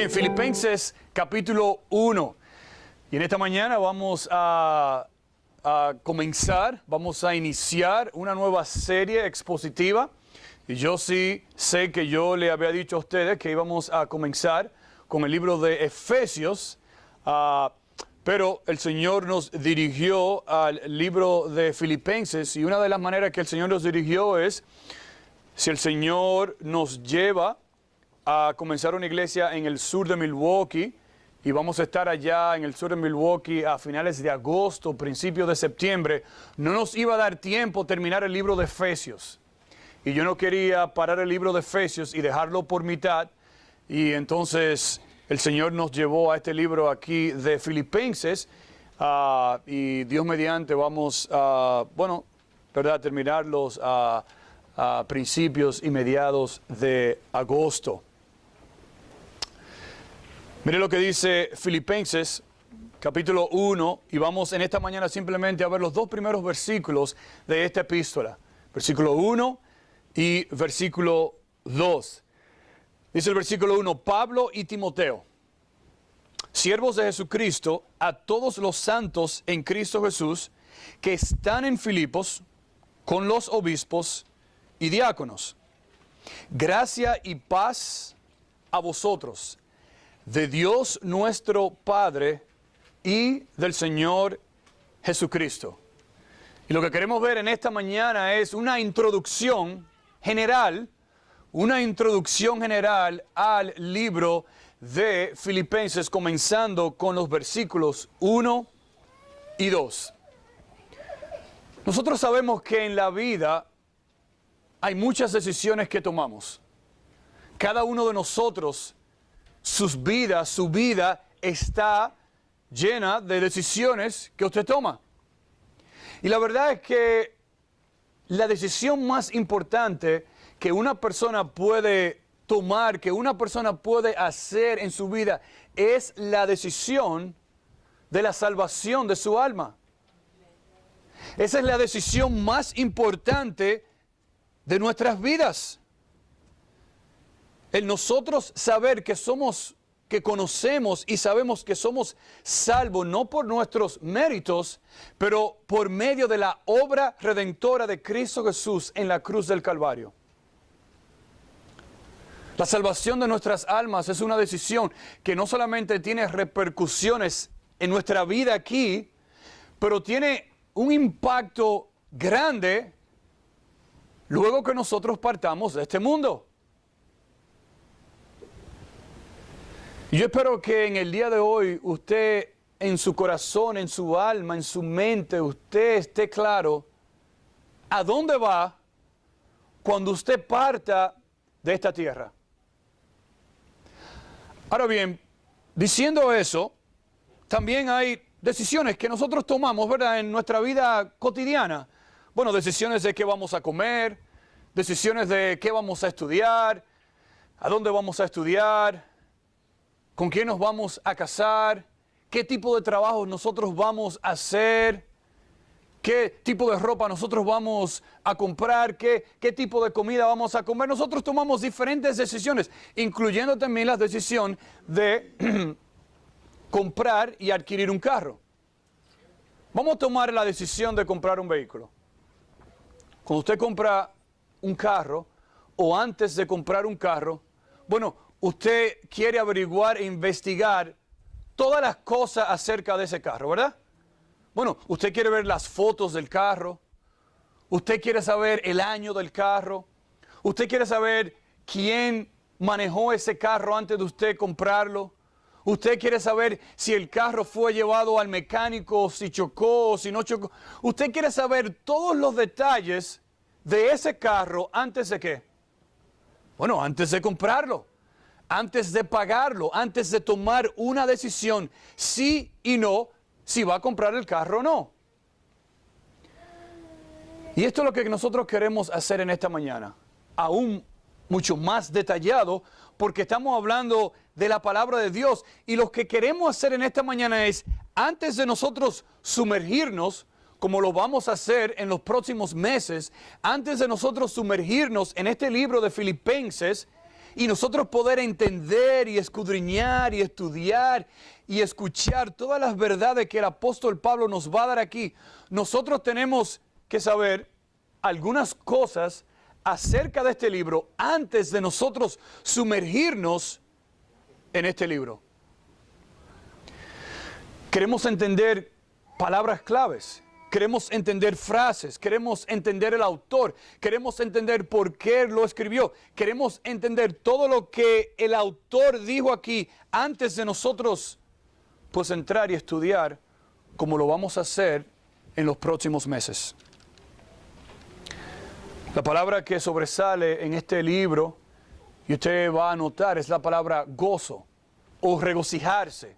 Bien, Filipenses capítulo 1. Y en esta mañana vamos a comenzar, vamos a iniciar una nueva serie expositiva. Y yo sí sé que yo le había dicho a ustedes que íbamos a comenzar con el libro de Efesios, pero el Señor nos dirigió al libro de Filipenses, y una de las maneras que el Señor nos dirigió es, si el Señor nos lleva a comenzar una iglesia en el sur de Milwaukee, y vamos a estar allá en el sur de Milwaukee a finales de agosto, principios de septiembre, no nos iba a dar tiempo terminar el libro de Efesios. Y yo no quería parar el libro de Efesios y dejarlo por mitad. Y entonces el Señor nos llevó a este libro aquí de Filipenses. Y Dios mediante vamos a, terminarlos a principios y mediados de agosto. Mire lo que dice Filipenses capítulo 1, y vamos en esta mañana simplemente a ver los dos primeros versículos de esta epístola. Versículo 1 y versículo 2. Dice el versículo 1, Pablo y Timoteo, siervos de Jesucristo, a todos los santos en Cristo Jesús, que están en Filipos, con los obispos y diáconos. Gracia y paz a vosotros, de Dios nuestro Padre y del Señor Jesucristo. Y lo que queremos ver en esta mañana es una introducción general al libro de Filipenses, comenzando con los versículos 1 y 2. Nosotros sabemos que en la vida hay muchas decisiones que tomamos. Cada uno de nosotros, su vida está llena de decisiones que usted toma. Y la verdad es que la decisión más importante que una persona puede tomar, que una persona puede hacer en su vida, es la decisión de la salvación de su alma. Esa es la decisión más importante de nuestras vidas. El nosotros saber que conocemos y sabemos que somos salvos, no por nuestros méritos, pero por medio de la obra redentora de Cristo Jesús en la cruz del Calvario. La salvación de nuestras almas es una decisión que no solamente tiene repercusiones en nuestra vida aquí, pero tiene un impacto grande luego que nosotros partamos de este mundo. Y yo espero que en el día de hoy usted, en su corazón, en su alma, en su mente, usted esté claro a dónde va cuando usted parta de esta tierra. Ahora bien, diciendo eso, también hay decisiones que nosotros tomamos, ¿verdad?, en nuestra vida cotidiana. Bueno, decisiones de qué vamos a comer, decisiones de qué vamos a estudiar, a dónde vamos a estudiar, con quién nos vamos a casar, qué tipo de trabajo nosotros vamos a hacer, qué tipo de ropa nosotros vamos a comprar, qué tipo de comida vamos a comer. Nosotros tomamos diferentes decisiones, incluyendo también la decisión de comprar y adquirir un carro. Vamos a tomar la decisión de comprar un vehículo. Cuando usted compra un carro, o antes de comprar un carro, usted quiere averiguar e investigar todas las cosas acerca de ese carro, ¿verdad? Usted quiere ver las fotos del carro, usted quiere saber el año del carro, usted quiere saber quién manejó ese carro antes de usted comprarlo, usted quiere saber si el carro fue llevado al mecánico, si chocó o si no chocó. Usted quiere saber todos los detalles de ese carro antes de ¿qué? Antes de comprarlo. Antes de pagarlo, antes de tomar una decisión, sí y no, si va a comprar el carro o no. Y esto es lo que nosotros queremos hacer en esta mañana, aún mucho más detallado, porque estamos hablando de la palabra de Dios. Y lo que queremos hacer en esta mañana es, antes de nosotros sumergirnos, como lo vamos a hacer en los próximos meses, antes de nosotros sumergirnos en este libro de Filipenses, y nosotros poder entender y escudriñar y estudiar y escuchar todas las verdades que el apóstol Pablo nos va a dar aquí, nosotros tenemos que saber algunas cosas acerca de este libro antes de nosotros sumergirnos en este libro. Queremos entender palabras claves, queremos entender frases, queremos entender el autor, queremos entender por qué lo escribió, queremos entender todo lo que el autor dijo aquí antes de nosotros pues entrar y estudiar como lo vamos a hacer en los próximos meses. La palabra que sobresale en este libro, y usted va a notar, es la palabra gozo o regocijarse.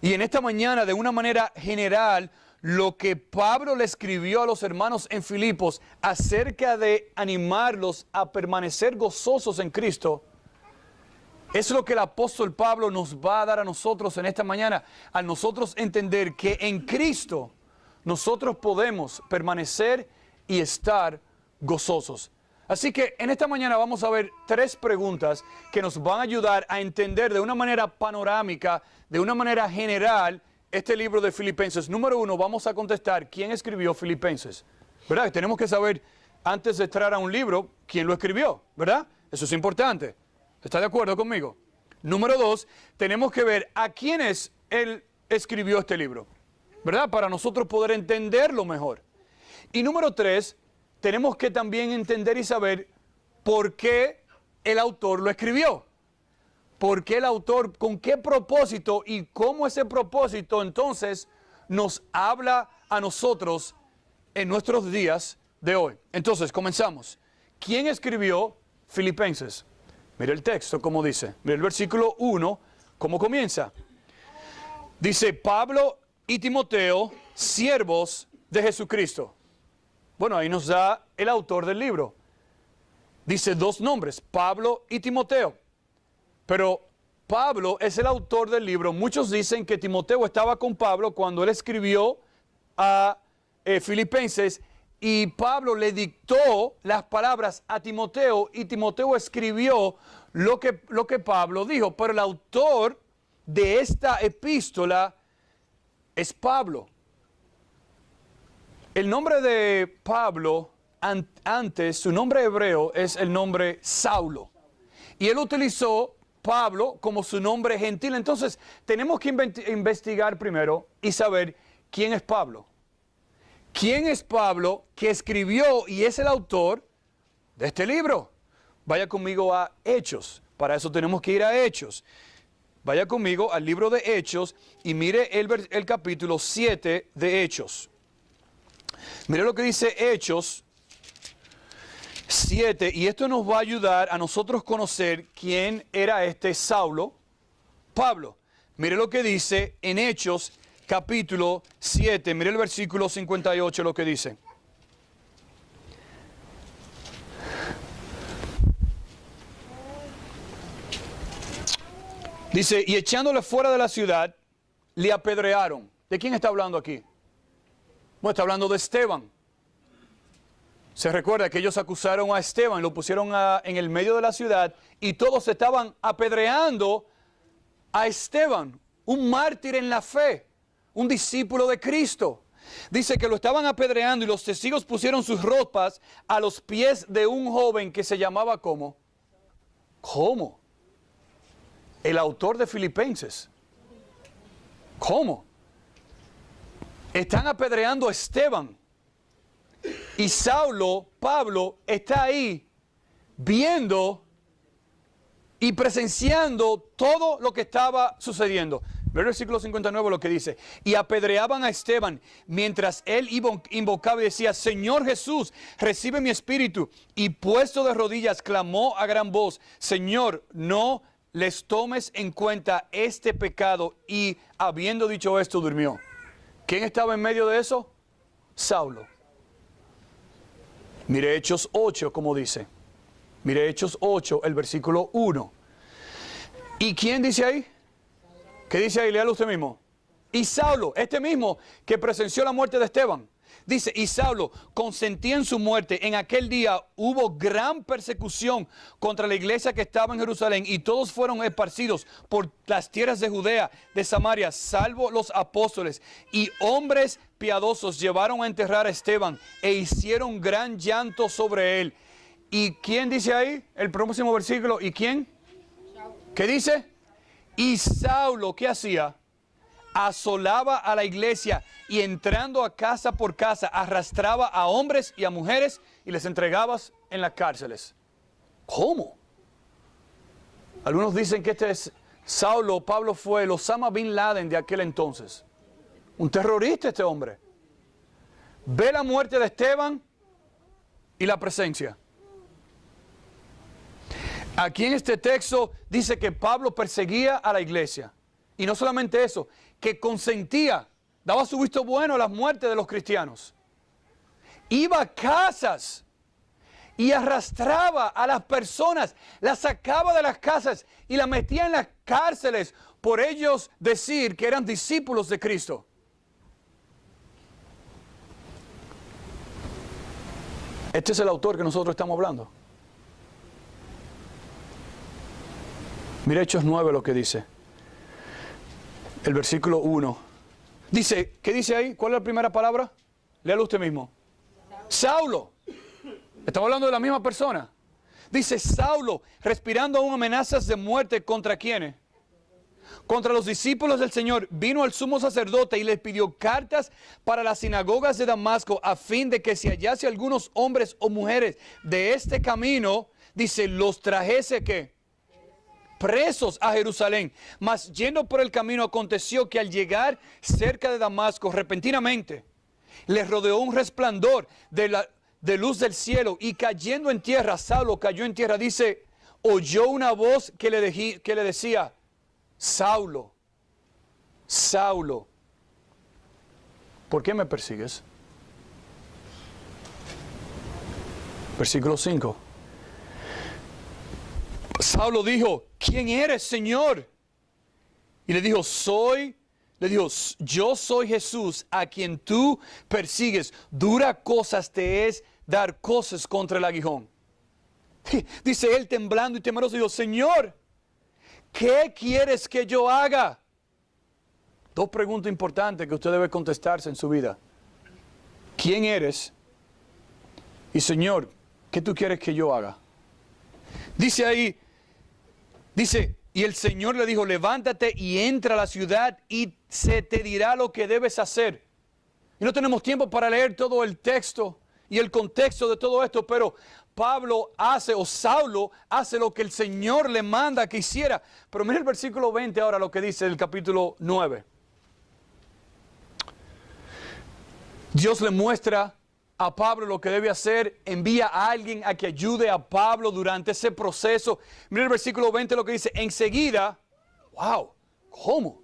Y en esta mañana, de una manera general, lo que Pablo le escribió a los hermanos en Filipos acerca de animarlos a permanecer gozosos en Cristo, es lo que el apóstol Pablo nos va a dar a nosotros en esta mañana, al nosotros entender que en Cristo nosotros podemos permanecer y estar gozosos. Así que en esta mañana vamos a ver 3 preguntas que nos van a ayudar a entender de una manera panorámica, de una manera general, este libro de Filipenses. Número 1, vamos a contestar quién escribió Filipenses, ¿verdad? Tenemos que saber, antes de entrar a un libro, quién lo escribió, ¿verdad? Eso es importante. ¿Está de acuerdo conmigo? Número 2, tenemos que ver a quiénes él escribió este libro, ¿verdad? Para nosotros poder entenderlo mejor. Y número 3, tenemos que también entender y saber por qué el autor lo escribió. ¿Por qué el autor, con qué propósito y cómo ese propósito entonces nos habla a nosotros en nuestros días de hoy? Entonces, comenzamos. ¿Quién escribió Filipenses? Mira el texto, como dice. Mira el versículo 1, cómo comienza. Dice, Pablo y Timoteo, siervos de Jesucristo. Bueno, ahí nos da el autor del libro. Dice 2 nombres, Pablo y Timoteo. Pero Pablo es el autor del libro. Muchos dicen que Timoteo estaba con Pablo cuando él escribió a Filipenses y Pablo le dictó las palabras a Timoteo y Timoteo escribió lo que Pablo dijo. Pero el autor de esta epístola es Pablo. El nombre de Pablo, antes, su nombre hebreo es el nombre Saulo. Y él utilizó Pablo como su nombre gentil. Entonces, tenemos que investigar primero y saber quién es Pablo. ¿Quién es Pablo que escribió y es el autor de este libro? Vaya conmigo a Hechos. Para eso tenemos que ir a Hechos. Vaya conmigo al libro de Hechos y mire el capítulo 7 de Hechos. Mire lo que dice Hechos 7, y esto nos va a ayudar a nosotros conocer quién era este Saulo, Pablo. Mire lo que dice en Hechos capítulo 7, mire el versículo 58 lo que dice. Dice, y echándole fuera de la ciudad, le apedrearon. ¿De quién está hablando aquí? Bueno, está hablando de Esteban. Se recuerda que ellos acusaron a Esteban, lo pusieron en el medio de la ciudad y todos estaban apedreando a Esteban, un mártir en la fe, un discípulo de Cristo. Dice que lo estaban apedreando y los testigos pusieron sus ropas a los pies de un joven que se llamaba ¿cómo? ¿Cómo? El autor de Filipenses. ¿Cómo? Están apedreando a Esteban. Y Saulo, Pablo, está ahí viendo y presenciando todo lo que estaba sucediendo. Ve el versículo 59 lo que dice. Y apedreaban a Esteban mientras él invocaba y decía, Señor Jesús, recibe mi espíritu. Y puesto de rodillas clamó a gran voz, Señor, no les tomes en cuenta este pecado. Y habiendo dicho esto, durmió. ¿Quién estaba en medio de eso? Saulo. Mire Hechos 8, como dice. Mire Hechos 8, el versículo 1. ¿Y quién dice ahí? ¿Qué dice ahí? Léalo usted mismo. Y Saulo, este mismo que presenció la muerte de Esteban. Dice, y Saulo consentía en su muerte. En aquel día hubo gran persecución contra la iglesia que estaba en Jerusalén, y todos fueron esparcidos por las tierras de Judea, de Samaria, salvo los apóstoles. Y hombres piadosos llevaron a enterrar a Esteban e hicieron gran llanto sobre él. ¿Y quién dice ahí? El próximo versículo. ¿Y quién? ¿Qué dice? Y Saulo, ¿qué hacía? Asolaba a la iglesia y entrando a casa por casa arrastraba a hombres y a mujeres y les entregaba en las cárceles. ¿Cómo? Algunos dicen que este es Saulo. Pablo fue el Osama Bin Laden de aquel entonces. Un terrorista este hombre. Ve la muerte de Esteban y la presencia. Aquí en este texto dice que Pablo perseguía a la iglesia. Y no solamente eso, que consentía, daba su visto bueno a las muertes de los cristianos. Iba a casas y arrastraba a las personas, las sacaba de las casas y las metía en las cárceles por ellos decir que eran discípulos de Cristo. Este es el autor que nosotros estamos hablando. Mira Hechos 9 lo que dice. El versículo 1. Dice, ¿qué dice ahí? ¿Cuál es la primera palabra? Léalo usted mismo. Saulo. Estamos hablando de la misma persona. Dice Saulo, respirando aún amenazas de muerte contra ¿quiénes? Contra los discípulos del Señor, vino al sumo sacerdote y les pidió cartas para las sinagogas de Damasco a fin de que si hallase algunos hombres o mujeres de este camino, dice, los trajese ¿qué? Presos a Jerusalén. Mas yendo por el camino aconteció que al llegar cerca de Damasco, repentinamente, les rodeó un resplandor de luz del cielo y cayendo en tierra, Saulo cayó en tierra, dice, oyó una voz que le decía, Saulo, Saulo, ¿por qué me persigues? Versículo 5. Saulo dijo, ¿quién eres, Señor? Y le dijo, yo soy Jesús, a quien tú persigues. Dura cosas te es dar cosas contra el aguijón. Dice él temblando y temeroso, dijo, Señor, ¿qué quieres que yo haga? Dos preguntas importantes que usted debe contestarse en su vida. ¿Quién eres? Y Señor, ¿qué tú quieres que yo haga? Dice ahí, y el Señor le dijo, levántate y entra a la ciudad y se te dirá lo que debes hacer. Y no tenemos tiempo para leer todo el texto y el contexto de todo esto, pero Saulo hace lo que el Señor le manda que hiciera. Pero mira el versículo 20 ahora lo que dice el capítulo 9. Dios le muestra a Pablo lo que debe hacer, envía a alguien a que ayude a Pablo durante ese proceso. Mira el versículo 20 lo que dice, enseguida, wow, ¿cómo?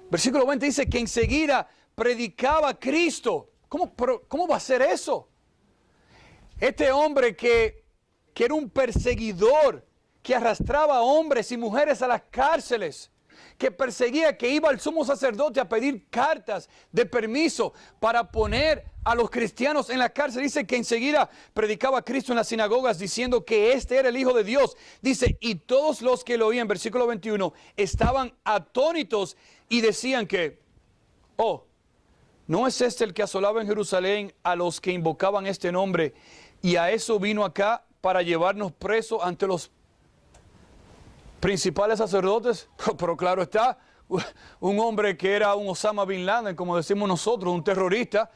Versículo 20 dice que enseguida predicaba a Cristo. ¿Cómo va a ser eso? Este hombre que era un perseguidor, que arrastraba a hombres y mujeres a las cárceles, que perseguía, que iba al sumo sacerdote a pedir cartas de permiso para poner a los cristianos en la cárcel. Dice que enseguida predicaba a Cristo en las sinagogas diciendo que este era el Hijo de Dios. Dice, y todos los que lo oían, versículo 21, estaban atónitos y decían que, ¿no es este el que asolaba en Jerusalén a los que invocaban este nombre? Y a eso vino acá para llevarnos presos ante los principales sacerdotes. Pero claro está, un hombre que era un Osama Bin Laden, como decimos nosotros, un terrorista,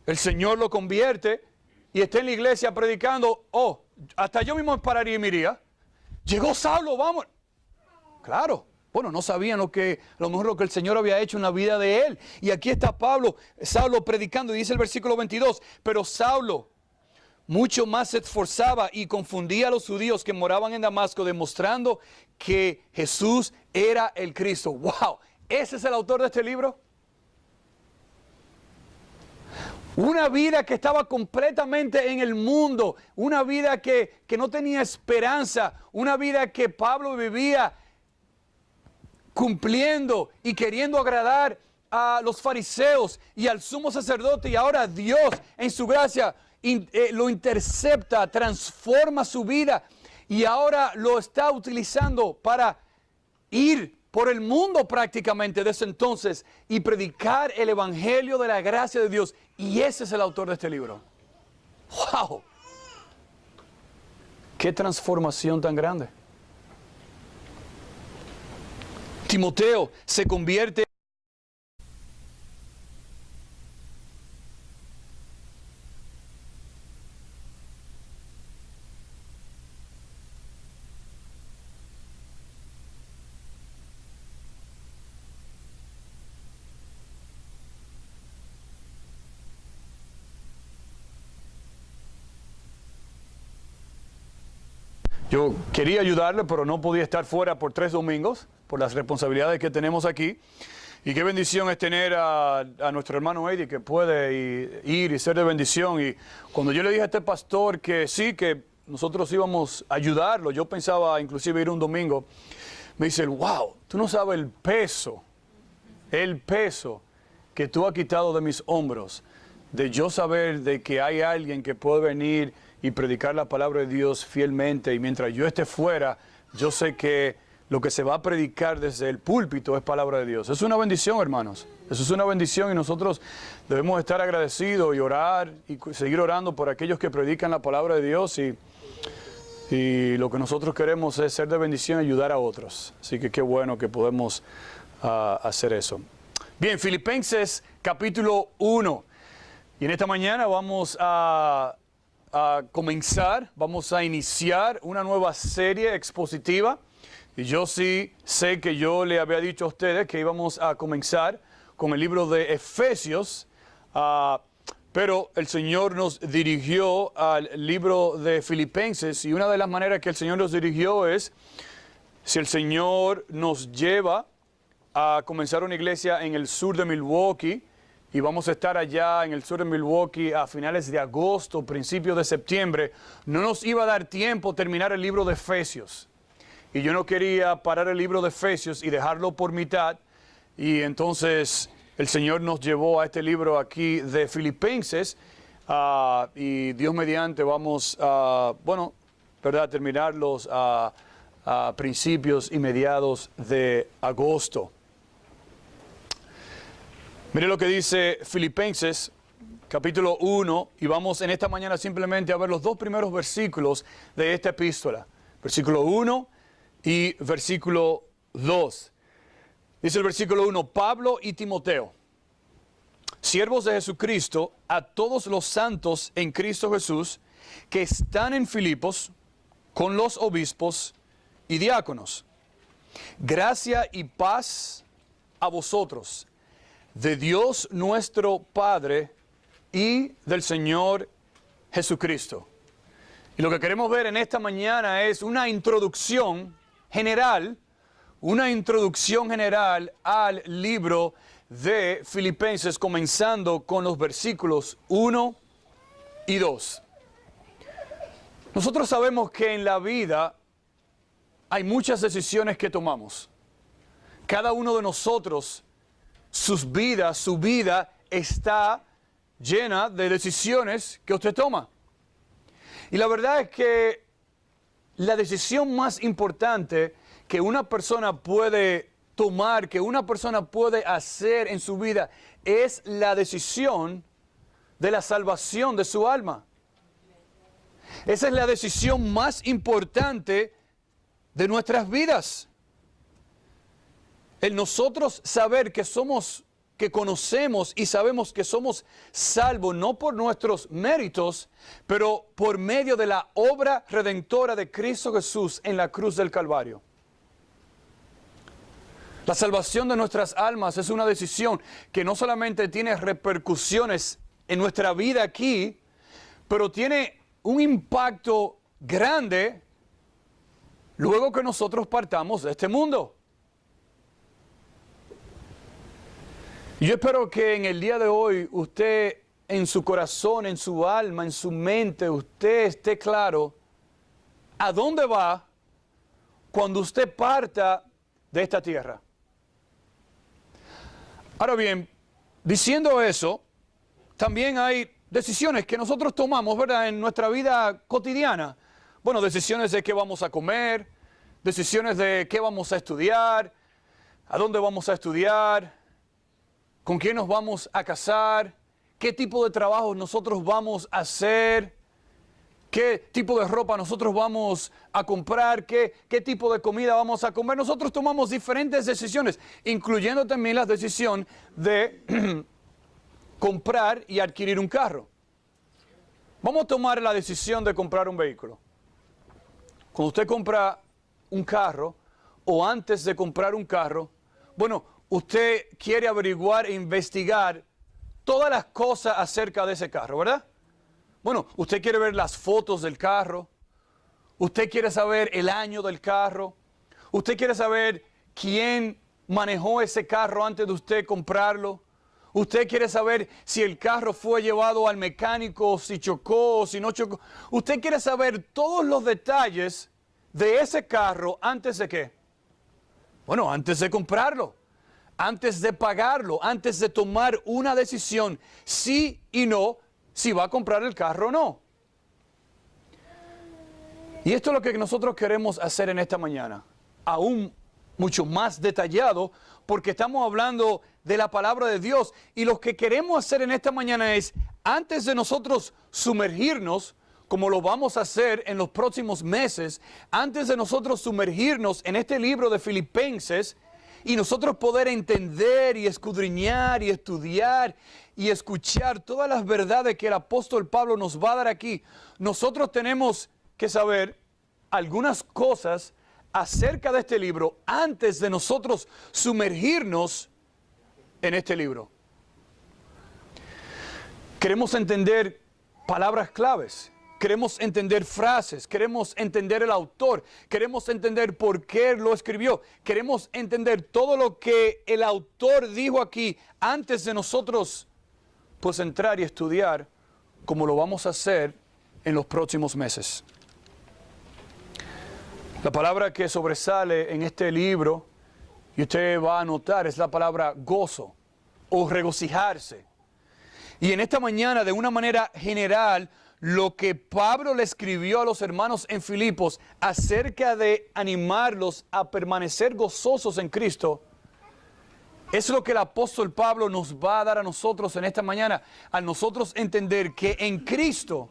el Señor lo convierte y está en la iglesia predicando. Hasta yo mismo me pararía y me iría. Llegó Saulo, vamos. Claro, bueno, no sabían a lo mejor lo que el Señor había hecho en la vida de él. Y aquí está Saulo predicando, y dice el versículo 22, pero Saulo mucho más se esforzaba y confundía a los judíos que moraban en Damasco, demostrando que Jesús era el Cristo. ¡Wow! ¿Ese es el autor de este libro? Una vida que estaba completamente en el mundo, una vida que no tenía esperanza, una vida que Pablo vivía cumpliendo y queriendo agradar a los fariseos y al sumo sacerdote, y ahora Dios en su gracia lo intercepta, transforma su vida y ahora lo está utilizando para ir por el mundo prácticamente desde entonces y predicar el evangelio de la gracia de Dios. Y ese es el autor de este libro. ¡Wow! ¡Qué transformación tan grande! Timoteo se convierte Yo quería ayudarle, pero no podía estar fuera por 3 domingos, por las responsabilidades que tenemos aquí. Y qué bendición es tener a nuestro hermano Eddie, que puede ir y ser de bendición. Y cuando yo le dije a este pastor que sí, que nosotros íbamos a ayudarlo, yo pensaba inclusive ir un domingo, me dice, wow, tú no sabes el peso que tú has quitado de mis hombros, de yo saber de que hay alguien que puede venir y predicar la palabra de Dios fielmente, y mientras yo esté fuera, yo sé que lo que se va a predicar desde el púlpito es palabra de Dios. Es una bendición, hermanos. Eso es una bendición y nosotros debemos estar agradecidos y orar y seguir orando por aquellos que predican la palabra de Dios, y lo que nosotros queremos es ser de bendición y ayudar a otros. Así que qué bueno que podemos hacer eso. Bien, Filipenses capítulo 1. Y en esta mañana vamos a comenzar, vamos a iniciar una nueva serie expositiva. Y yo sí sé que yo le había dicho a ustedes que íbamos a comenzar con el libro de Efesios, pero el Señor nos dirigió al libro de Filipenses, y una de las maneras que el Señor nos dirigió es, si el Señor nos lleva a comenzar una iglesia en el sur de Milwaukee, y vamos a estar allá en el sur de Milwaukee a finales de agosto, principios de septiembre, no nos iba a dar tiempo terminar el libro de Efesios. Y yo no quería parar el libro de Efesios y dejarlo por mitad. Y entonces el Señor nos llevó a este libro aquí de Filipenses. Y Dios mediante vamos a, terminarlos a principios y mediados de agosto. Mire lo que dice Filipenses, capítulo 1, y vamos en esta mañana simplemente a ver los 2 primeros versículos de esta epístola. Versículo 1 y versículo 2. Dice el versículo 1, Pablo y Timoteo, siervos de Jesucristo, a todos los santos en Cristo Jesús, que están en Filipos, con los obispos y diáconos. Gracia y paz a vosotros, de Dios nuestro Padre y del Señor Jesucristo. Y lo que queremos ver en esta mañana es una introducción general al libro de Filipenses, comenzando con los versículos 1 y 2. Nosotros sabemos que en la vida hay muchas decisiones que tomamos. Cada uno de nosotros, su vida está llena de decisiones que usted toma. Y la verdad es que la decisión más importante que una persona puede tomar, que una persona puede hacer en su vida, es la decisión de la salvación de su alma. Esa es la decisión más importante de nuestras vidas. El nosotros saber que conocemos y sabemos que somos salvos no por nuestros méritos, pero por medio de la obra redentora de Cristo Jesús en la cruz del Calvario. La salvación de nuestras almas es una decisión que no solamente tiene repercusiones en nuestra vida aquí, pero tiene un impacto grande luego que nosotros partamos de este mundo. Yo espero que en el día de hoy usted, en su corazón, en su alma, en su mente, usted esté claro a dónde va cuando usted parta de esta tierra. Ahora bien, diciendo eso, también hay decisiones que nosotros tomamos, ¿verdad?, en nuestra vida cotidiana. Bueno, decisiones de qué vamos a comer, decisiones de qué vamos a estudiar, a dónde vamos a estudiar, con quién nos vamos a casar, qué tipo de trabajo nosotros vamos a hacer, qué tipo de ropa nosotros vamos a comprar, qué tipo de comida vamos a comer. Nosotros tomamos diferentes decisiones, incluyendo también la decisión de comprar y adquirir un carro. Vamos a tomar la decisión de comprar un vehículo. Cuando usted compra un carro o antes de comprar un carro, bueno, usted quiere averiguar e investigar todas las cosas acerca de ese carro, ¿verdad? Bueno, usted quiere ver las fotos del carro, usted quiere saber el año del carro, usted quiere saber quién manejó ese carro antes de usted comprarlo, usted quiere saber si el carro fue llevado al mecánico, si chocó o si no chocó. Usted quiere saber todos los detalles de ese carro antes de ¿qué? Bueno, antes de comprarlo, antes de pagarlo, antes de tomar una decisión, sí y no, si va a comprar el carro o no. Y esto es lo que nosotros queremos hacer en esta mañana, aún mucho más detallado, porque estamos hablando de la palabra de Dios. Y lo que queremos hacer en esta mañana es, antes de nosotros sumergirnos, como lo vamos a hacer en los próximos meses, antes de nosotros sumergirnos en este libro de Filipenses, y nosotros poder entender y escudriñar y estudiar y escuchar todas las verdades que el apóstol Pablo nos va a dar aquí, nosotros tenemos que saber algunas cosas acerca de este libro antes de nosotros sumergirnos en este libro. Queremos entender palabras claves. Queremos entender frases, queremos entender el autor, queremos entender por qué lo escribió, queremos entender todo lo que el autor dijo aquí antes de nosotros pues entrar y estudiar como lo vamos a hacer en los próximos meses. La palabra que sobresale en este libro, y usted va a notar, es la palabra gozo o regocijarse. Y en esta mañana, de una manera general, lo que Pablo le escribió a los hermanos en Filipos acerca de animarlos a permanecer gozosos en Cristo, es lo que el apóstol Pablo nos va a dar a nosotros en esta mañana, al nosotros entender que en Cristo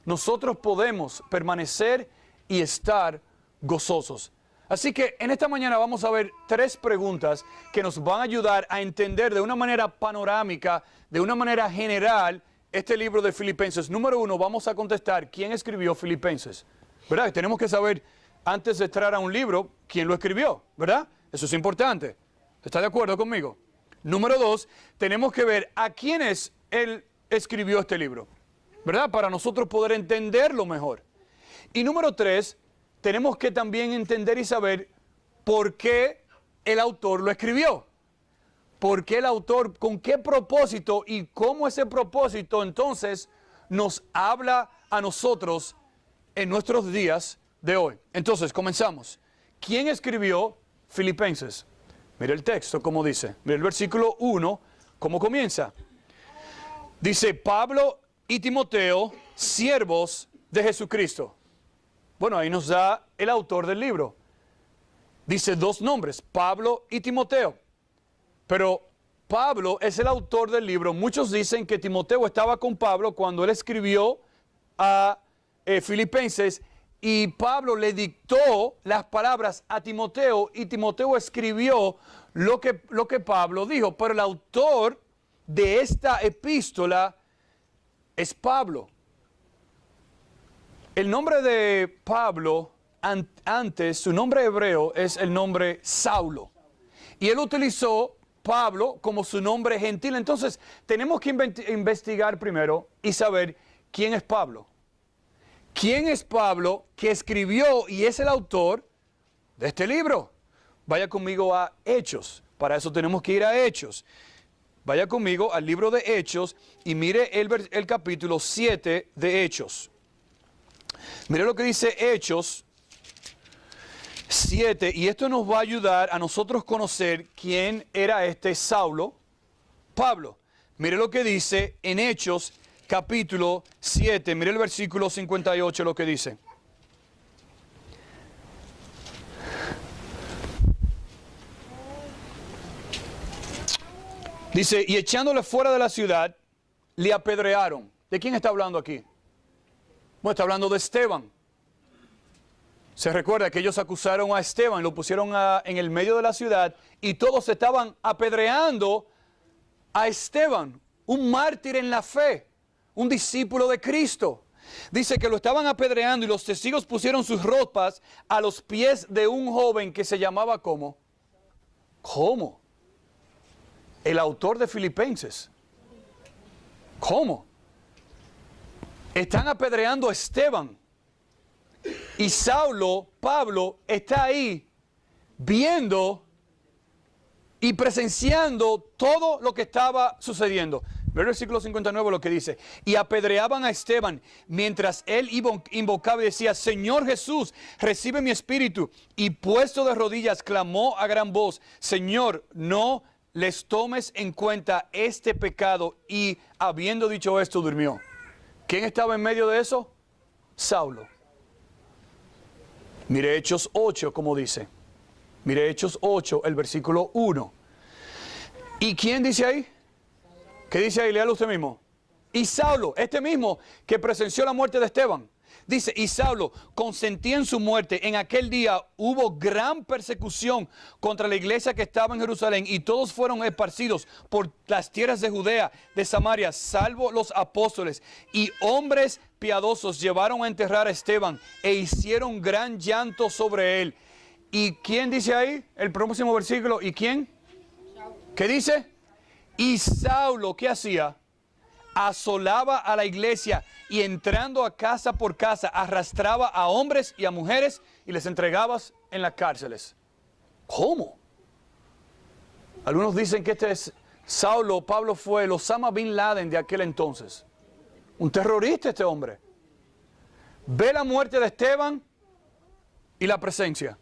nosotros podemos permanecer y estar gozosos. Así que en esta mañana vamos a ver 3 preguntas que nos van a ayudar a entender de una manera panorámica, de una manera general, este libro de Filipenses. Número 1, vamos a contestar quién escribió Filipenses, ¿verdad? Tenemos que saber, antes de entrar a un libro, quién lo escribió, ¿verdad? Eso es importante. ¿Está de acuerdo conmigo? Número 2, tenemos que ver a quiénes él escribió este libro, ¿verdad? Para nosotros poder entenderlo mejor. Y número 3, tenemos que también entender y saber por qué el autor lo escribió. ¿Por qué el autor, con qué propósito y cómo ese propósito entonces nos habla a nosotros en nuestros días de hoy? Entonces, comenzamos. ¿Quién escribió Filipenses? Mira el texto, como dice. Mira el versículo 1, cómo comienza. Dice, Pablo y Timoteo, siervos de Jesucristo. Bueno, ahí nos da el autor del libro. Dice 2 nombres, Pablo y Timoteo. Pero Pablo es el autor del libro. Muchos dicen que Timoteo estaba con Pablo cuando él escribió a Filipenses, y Pablo le dictó las palabras a Timoteo y Timoteo escribió lo que Pablo dijo. Pero el autor de esta epístola es Pablo. El nombre de Pablo antes, su nombre hebreo es el nombre Saulo. Y él utilizó Pablo como su nombre gentil. Entonces, tenemos que investigar primero y saber quién es Pablo. ¿Quién es Pablo que escribió y es el autor de este libro? Vaya conmigo a Hechos. Para eso tenemos que ir a Hechos. Vaya conmigo al libro de Hechos y mire el capítulo 7 de Hechos. Mire lo que dice Hechos 7, y esto nos va a ayudar a nosotros conocer quién era este Saulo Pablo. Mire lo que dice en Hechos capítulo 7. Mire el versículo 58 lo que dice. Dice, y echándole fuera de la ciudad, le apedrearon. ¿De quién está hablando aquí? Bueno, está hablando de Esteban. Se recuerda que ellos acusaron a Esteban, lo pusieron en el medio de la ciudad y todos estaban apedreando a Esteban, un mártir en la fe, un discípulo de Cristo. Dice que lo estaban apedreando y los testigos pusieron sus ropas a los pies de un joven que se llamaba ¿cómo? ¿Cómo? El autor de Filipenses. ¿Cómo? Están apedreando a Esteban. Y Saulo, Pablo, está ahí viendo y presenciando todo lo que estaba sucediendo. Ve el versículo 59 lo que dice. Y apedreaban a Esteban mientras él invocaba y decía, Señor Jesús, recibe mi espíritu. Y puesto de rodillas clamó a gran voz, Señor, no les tomes en cuenta este pecado. Y habiendo dicho esto, durmió. ¿Quién estaba en medio de eso? Saulo. Mire Hechos 8, como dice. Mire Hechos 8, el versículo 1. ¿Y quién dice ahí? ¿Qué dice ahí? Léalo usted mismo. Y Saulo, este mismo que presenció la muerte de Esteban. Dice, y Saulo consentía en su muerte. En aquel día hubo gran persecución contra la iglesia que estaba en Jerusalén y todos fueron esparcidos por las tierras de Judea, de Samaria, salvo los apóstoles. Y hombres piadosos llevaron a enterrar a Esteban e hicieron gran llanto sobre él. ¿Y quién dice ahí? El próximo versículo. ¿Y quién? ¿Qué dice? Y Saulo, ¿qué hacía? Asolaba a la iglesia y entrando a casa por casa arrastraba a hombres y a mujeres y les entregaba en las cárceles. ¿Cómo? Algunos dicen que este es Saulo, Pablo fue el Osama Bin Laden de aquel entonces. Un terrorista este hombre. Ve la muerte de Esteban y la presencia.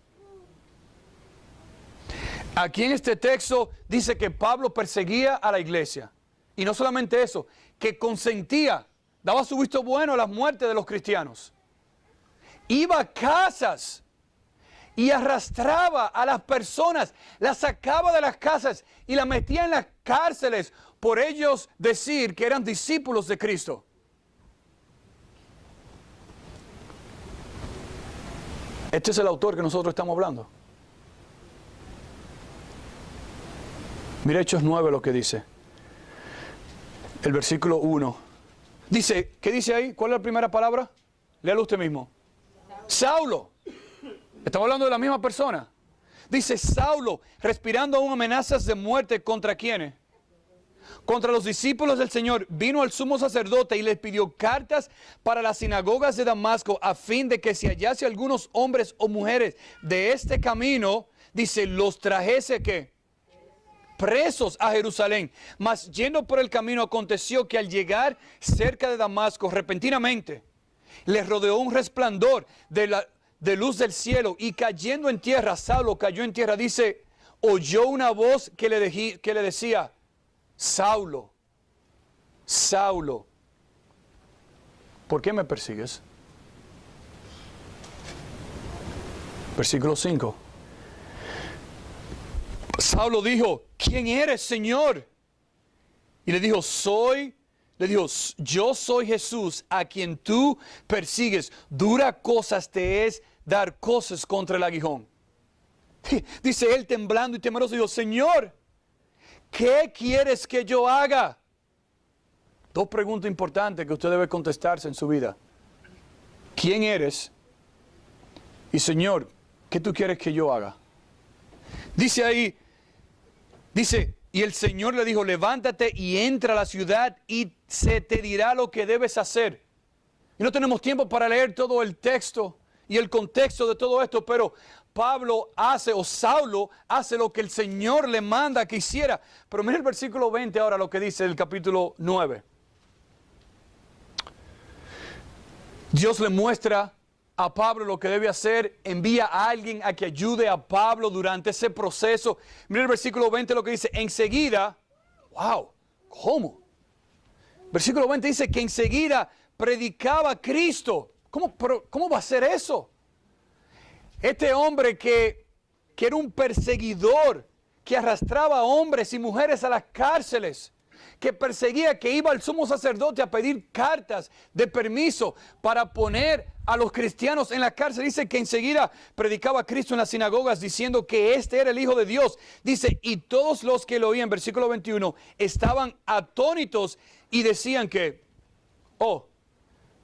Aquí en este texto dice que Pablo perseguía a la iglesia. Y no solamente eso, que consentía, daba su visto bueno a las muertes de los cristianos. Iba a casas y arrastraba a las personas, las sacaba de las casas y las metía en las cárceles por ellos decir que eran discípulos de Cristo. Este es el autor que nosotros estamos hablando. Mira Hechos 9 lo que dice. El versículo 1. Dice, ¿qué dice ahí? ¿Cuál es la primera palabra? Léalo usted mismo. Saulo. Estamos hablando de la misma persona. Dice Saulo, respirando aún amenazas de muerte contra ¿quiénes? Contra los discípulos del Señor. Vino al sumo sacerdote y les pidió cartas para las sinagogas de Damasco a fin de que si hallase algunos hombres o mujeres de este camino, dice, los trajese ¿qué? Presos a Jerusalén. Mas yendo por el camino aconteció que al llegar cerca de Damasco repentinamente les rodeó un resplandor de luz del cielo y cayendo en tierra, Saulo cayó en tierra, dice, oyó una voz que le decía, Saulo, Saulo, ¿por qué me persigues? Versículo 5. Saulo dijo, ¿quién eres, Señor? Y le dijo, yo soy Jesús a quien tú persigues. Dura cosas te es dar cosas contra el aguijón. Dice él temblando y temeroso, dijo, Señor, ¿qué quieres que yo haga? Dos preguntas importantes que usted debe contestarse en su vida. ¿Quién eres? Y Señor, ¿qué tú quieres que yo haga? Dice ahí, y el Señor le dijo, levántate y entra a la ciudad y se te dirá lo que debes hacer. Y no tenemos tiempo para leer todo el texto y el contexto de todo esto, pero Saulo hace lo que el Señor le manda que hiciera. Pero mira el versículo 20 ahora lo que dice el capítulo 9. Dios le muestra a Pablo lo que debe hacer, envía a alguien a que ayude a Pablo durante ese proceso. Mira el versículo 20 lo que dice, enseguida, wow, ¿Cómo? Versículo 20 dice que enseguida predicaba a Cristo. ¿Cómo va a ser eso? Este hombre que era un perseguidor, que arrastraba a hombres y mujeres a las cárceles, que perseguía, que iba al sumo sacerdote a pedir cartas de permiso para poner a los cristianos en la cárcel. Dice que enseguida predicaba a Cristo en las sinagogas diciendo que este era el Hijo de Dios. Dice, y todos los que lo oían, versículo 21, estaban atónitos y decían que, oh,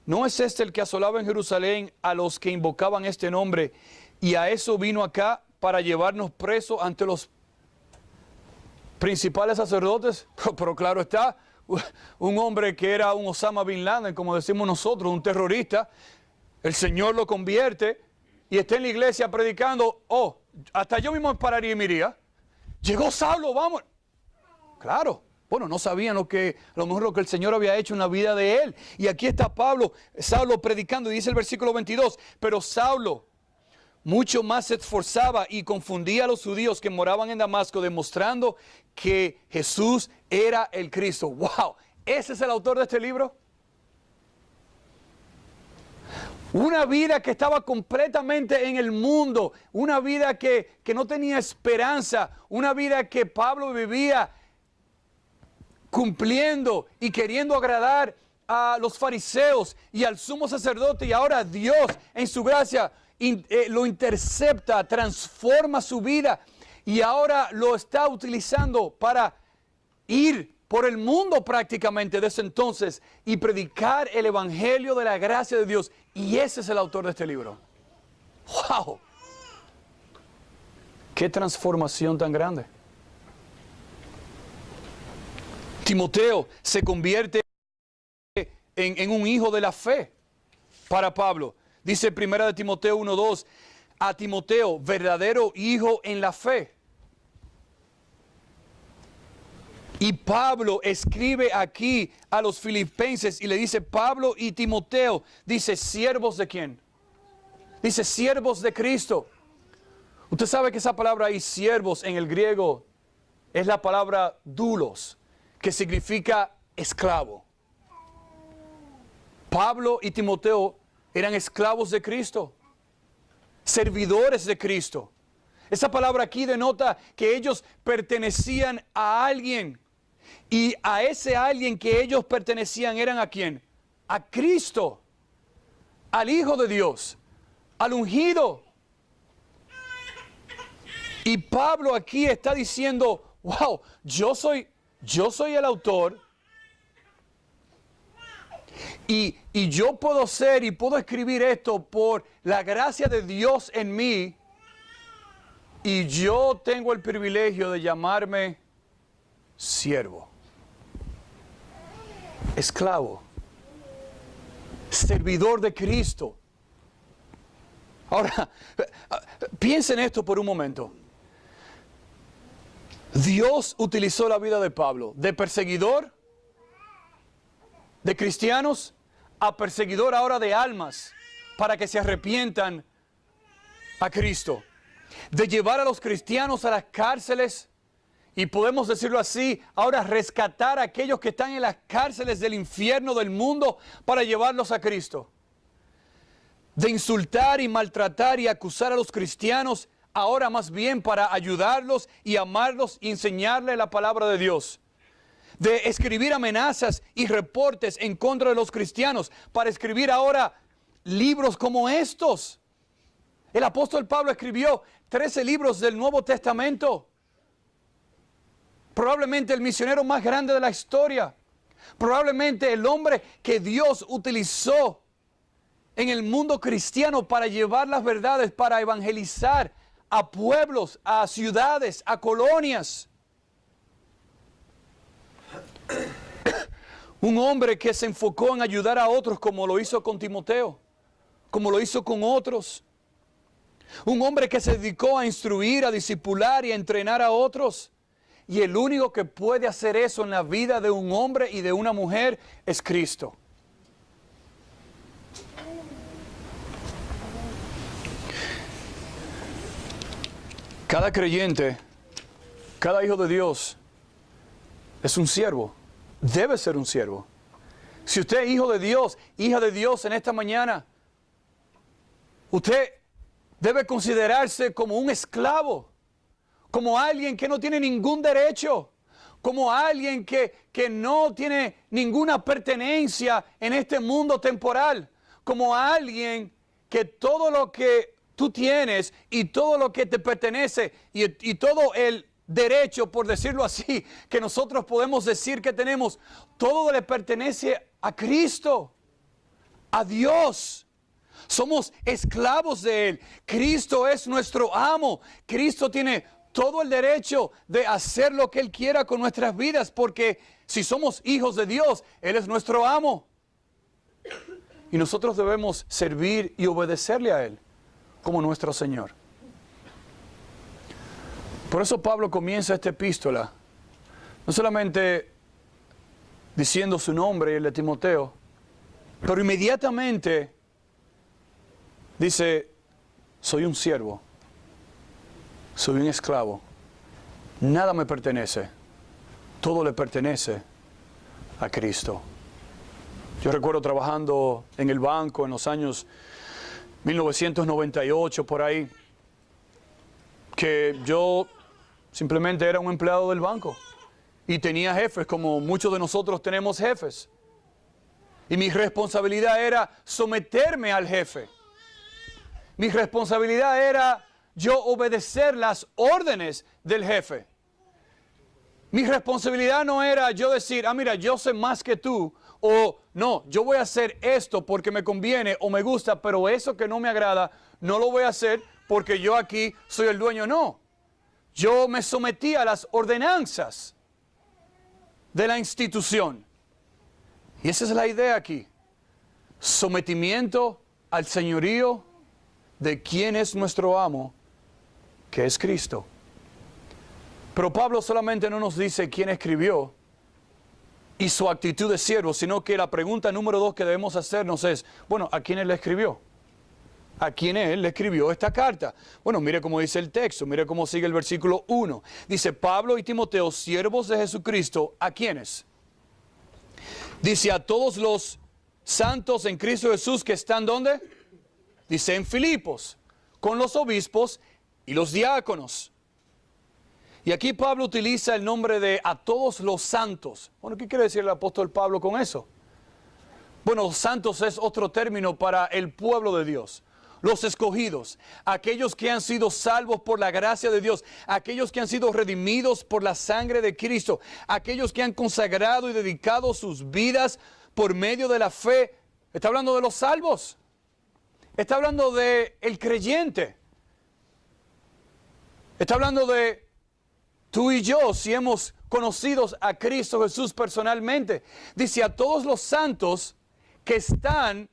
¿no es este el que asolaba en Jerusalén a los que invocaban este nombre? Y a eso vino acá para llevarnos presos ante los principales sacerdotes. Pero claro está, un hombre que era un Osama Bin Laden, como decimos nosotros, un terrorista, el Señor lo convierte y está en la iglesia predicando. Oh, hasta yo mismo me pararía y me iría. Llegó Saulo, vamos. Claro, bueno, no sabían a lo mejor lo que el Señor había hecho en la vida de él. Y aquí está Saulo predicando, y dice el versículo 22, pero Saulo mucho más se esforzaba y confundía a los judíos que moraban en Damasco, demostrando que Jesús era el Cristo. ¡Wow! ¿Ese es el autor de este libro? Una vida que estaba completamente en el mundo, una vida que no tenía esperanza, una vida que Pablo vivía cumpliendo y queriendo agradar a los fariseos y al sumo sacerdote, y ahora Dios en su gracia lo intercepta, transforma su vida y ahora lo está utilizando para ir por el mundo prácticamente desde entonces y predicar el evangelio de la gracia de Dios. Y ese es el autor de este libro. ¡Wow! ¡Qué transformación tan grande! Timoteo se convierte en un hijo de la fe para Pablo. Dice 1 Timoteo 1:2, a Timoteo, verdadero hijo en la fe. Y Pablo escribe aquí a los filipenses y le dice, Pablo y Timoteo, dice, ¿siervos de quién? Dice, siervos de Cristo. Usted sabe que esa palabra ahí, siervos, en el griego, es la palabra doulos, que significa esclavo. Pablo y Timoteo eran esclavos de Cristo, servidores de Cristo. Esa palabra aquí denota que ellos pertenecían a alguien. Y a ese alguien que ellos pertenecían eran ¿a quién? A Cristo, al Hijo de Dios, al ungido. Y Pablo aquí está diciendo, wow, yo soy el autor. Y yo puedo ser y puedo escribir esto por la gracia de Dios en mí. Y yo tengo el privilegio de llamarme siervo, esclavo, servidor de Cristo. Ahora, piensen esto por un momento. Dios utilizó la vida de Pablo, de perseguidor de cristianos a perseguidor ahora de almas, para que se arrepientan a Cristo. De llevar a los cristianos a las cárceles, y podemos decirlo así, ahora rescatar a aquellos que están en las cárceles del infierno del mundo para llevarlos a Cristo. De insultar y maltratar y acusar a los cristianos, ahora más bien para ayudarlos y amarlos y enseñarles la palabra de Dios. De escribir amenazas y reportes en contra de los cristianos, para escribir ahora libros como estos. El apóstol Pablo escribió 13 libros del Nuevo Testamento. Probablemente el misionero más grande de la historia. Probablemente el hombre que Dios utilizó en el mundo cristiano para llevar las verdades, para evangelizar a pueblos, a ciudades, a colonias. Un hombre que se enfocó en ayudar a otros como lo hizo con Timoteo, como lo hizo con otros. Un hombre que se dedicó a instruir, a discipular y a entrenar a otros. Y el único que puede hacer eso en la vida de un hombre y de una mujer es Cristo. Cada creyente, cada hijo de Dios es un siervo debe ser un siervo. Si usted es hijo de Dios, hija de Dios en esta mañana, usted debe considerarse como un esclavo, como alguien que no tiene ningún derecho, como alguien que no tiene ninguna pertenencia en este mundo temporal, como alguien que todo lo que tú tienes y todo lo que te pertenece y todo el derecho, por decirlo así, que nosotros podemos decir que tenemos, todo le pertenece a Cristo, a Dios. Somos esclavos de Él. Cristo es nuestro amo. Cristo tiene todo el derecho de hacer lo que Él quiera con nuestras vidas, porque si somos hijos de Dios, Él es nuestro amo. Y nosotros debemos servir y obedecerle a Él como nuestro Señor. Por eso Pablo comienza esta epístola, no solamente diciendo su nombre y el de Timoteo, pero inmediatamente dice, soy un siervo, soy un esclavo, nada me pertenece, todo le pertenece a Cristo. Yo recuerdo trabajando en el banco en los años 1998, por ahí, que yo simplemente era un empleado del banco y tenía jefes, como muchos de nosotros tenemos jefes. Y mi responsabilidad era someterme al jefe. Mi responsabilidad era yo obedecer las órdenes del jefe. Mi responsabilidad no era yo decir, mira, yo sé más que tú, o no, yo voy a hacer esto porque me conviene o me gusta, pero eso que no me agrada, no lo voy a hacer porque yo aquí soy el dueño. No, yo me sometí a las ordenanzas de la institución. Y esa es la idea aquí. Sometimiento al señorío de quien es nuestro amo, que es Cristo. Pero Pablo solamente no nos dice quién escribió y su actitud de siervo, sino que la pregunta número 2 que debemos hacernos es, bueno, ¿a quién él le escribió? ¿A quién él le escribió esta carta? Bueno, mire cómo dice el texto, mire cómo sigue el versículo 1. Dice, Pablo y Timoteo, siervos de Jesucristo, ¿a quiénes? Dice, a todos los santos en Cristo Jesús que están, ¿dónde? Dice, en Filipos, con los obispos y los diáconos. Y aquí Pablo utiliza el nombre de a todos los santos. Bueno, ¿qué quiere decir el apóstol Pablo con eso? Bueno, los santos es otro término para el pueblo de Dios. Los escogidos, aquellos que han sido salvos por la gracia de Dios, aquellos que han sido redimidos por la sangre de Cristo, aquellos que han consagrado y dedicado sus vidas por medio de la fe. Está hablando de los salvos. Está hablando de el creyente. Está hablando de tú y yo, si hemos conocido a Cristo Jesús personalmente. Dice a todos los santos que están,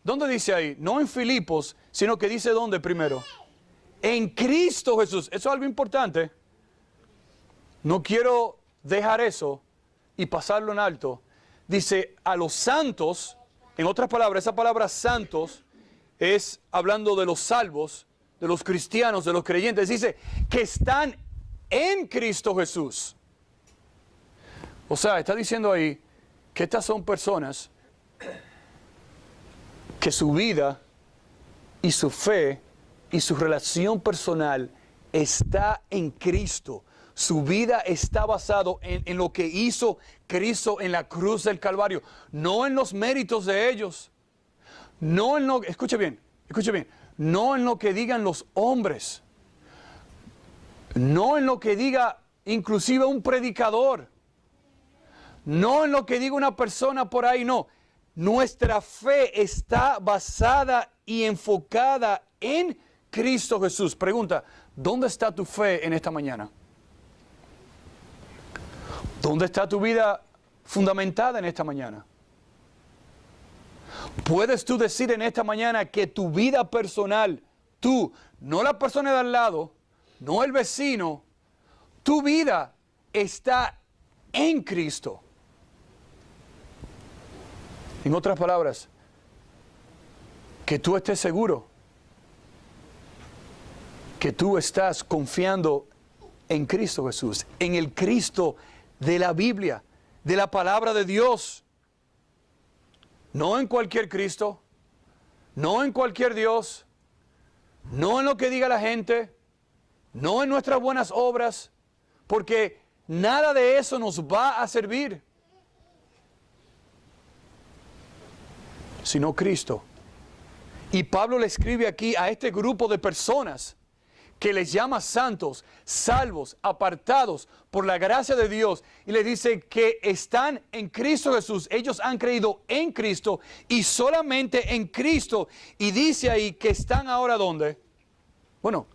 ¿dónde dice ahí? No en Filipos, sino que dice ¿dónde primero? En Cristo Jesús. Eso es algo importante. No quiero dejar eso y pasarlo en alto. Dice a los santos, en otras palabras, esa palabra santos es hablando de los salvos, de los cristianos, de los creyentes. Dice que están en Cristo Jesús. O sea, está diciendo ahí que estas son personas que su vida y su fe y su relación personal está en Cristo. Su vida está basado en lo que hizo Cristo en la cruz del Calvario, no en los méritos de ellos, no en lo, escuche bien, no en lo que digan los hombres, no en lo que diga inclusive un predicador, no en lo que diga una persona por ahí, no. Nuestra fe está basada y enfocada en Cristo Jesús. Pregunta, ¿dónde está tu fe en esta mañana? ¿Dónde está tu vida fundamentada en esta mañana? ¿Puedes tú decir en esta mañana que tu vida personal, tú, no la persona de al lado, no el vecino, tu vida está en Cristo? En otras palabras, que tú estés seguro que tú estás confiando en Cristo Jesús, en el Cristo de la Biblia, de la palabra de Dios. No en cualquier Cristo, no en cualquier Dios, no en lo que diga la gente, no en nuestras buenas obras, porque nada de eso nos va a servir, sino Cristo. Y Pablo le escribe aquí a este grupo de personas que les llama santos, salvos, apartados por la gracia de Dios, y les dice que están en Cristo Jesús. Ellos han creído en Cristo y solamente en Cristo. Y dice ahí que están ahora ¿dónde? Bueno,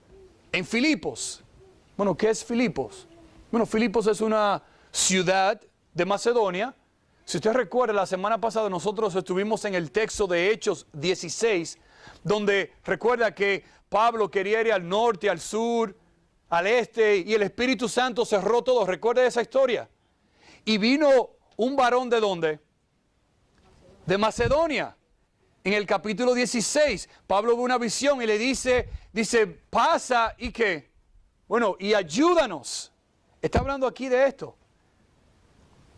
en Filipos. Bueno, ¿qué es Filipos? Bueno, Filipos es una ciudad de Macedonia. Si usted recuerda, la semana pasada nosotros estuvimos en el texto de Hechos 16, donde recuerda que Pablo quería ir al norte, al sur, al este, y el Espíritu Santo cerró todo. ¿Recuerda esa historia? Y vino un varón ¿de dónde? De Macedonia. En el capítulo 16, Pablo ve una visión y le dice, pasa y qué. Bueno, y ayúdanos. Está hablando aquí de esto.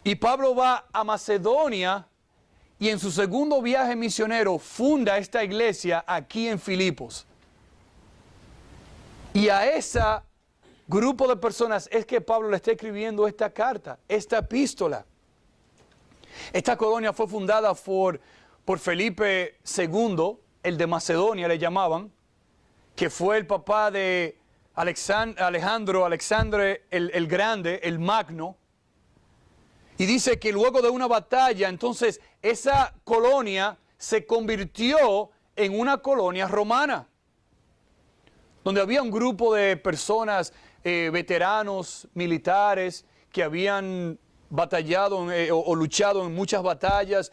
Y Pablo va a Macedonia y en su segundo viaje misionero funda esta iglesia aquí en Filipos. Y a ese grupo de personas es que Pablo le está escribiendo esta carta, esta epístola. Esta colonia fue fundada por Felipe II, el de Macedonia le llamaban, que fue el papá de Alexandre el Grande, el Magno. Y dice que luego de una batalla, entonces esa colonia se convirtió en una colonia romana, donde había un grupo de personas, veteranos, militares, que habían batallado o luchado en muchas batallas.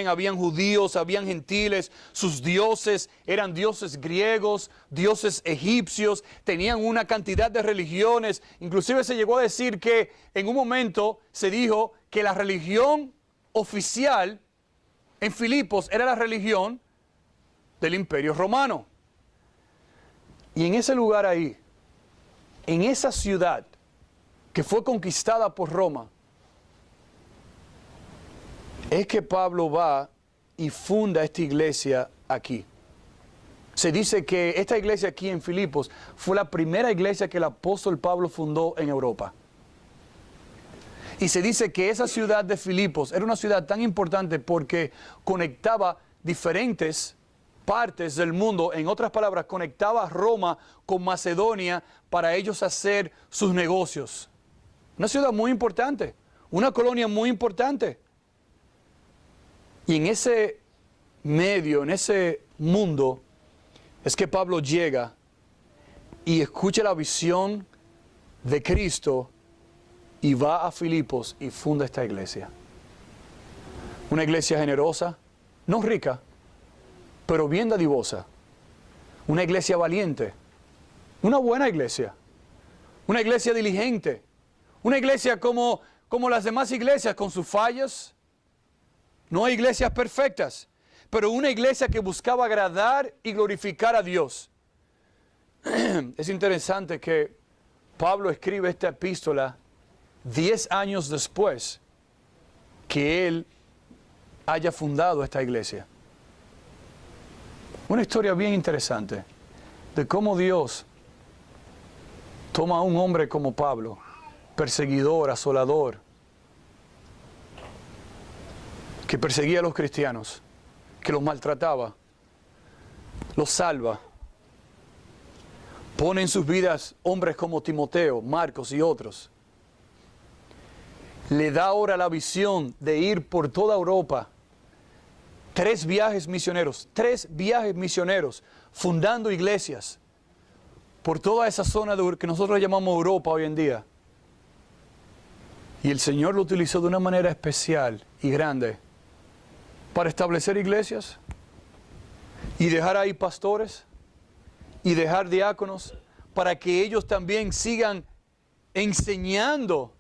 Habían judíos, habían gentiles, sus dioses eran dioses griegos, dioses egipcios, tenían una cantidad de religiones. Inclusive se llegó a decir que en un momento se dijo que la religión oficial en Filipos era la religión del Imperio Romano. Y en ese lugar ahí, en esa ciudad que fue conquistada por Roma, es que Pablo va y funda esta iglesia aquí. Se dice que esta iglesia aquí en Filipos fue la primera iglesia que el apóstol Pablo fundó en Europa. Y se dice que esa ciudad de Filipos era una ciudad tan importante porque conectaba diferentes partes del mundo. En otras palabras, conectaba Roma con Macedonia para ellos hacer sus negocios. Una ciudad muy importante, una colonia muy importante. Y en ese medio, en ese mundo, es que Pablo llega y escucha la visión de Cristo y va a Filipos y funda esta iglesia. Una iglesia generosa, no rica, pero bien dadivosa. Una iglesia valiente, una buena iglesia, una iglesia diligente, una iglesia como las demás iglesias con sus fallas. No hay iglesias perfectas, pero una iglesia que buscaba agradar y glorificar a Dios. Es interesante que Pablo escribe esta epístola 10 años después que él haya fundado esta iglesia. Una historia bien interesante de cómo Dios toma a un hombre como Pablo, perseguidor, asolador, que perseguía a los cristianos, que los maltrataba, los salva, pone en sus vidas hombres como Timoteo, Marcos y otros. Le da ahora la visión de ir por toda Europa, 3 viajes misioneros, fundando iglesias por toda esa zona que nosotros llamamos Europa hoy en día. Y el Señor lo utilizó de una manera especial y grande para establecer iglesias y dejar ahí pastores y dejar diáconos para que ellos también sigan enseñando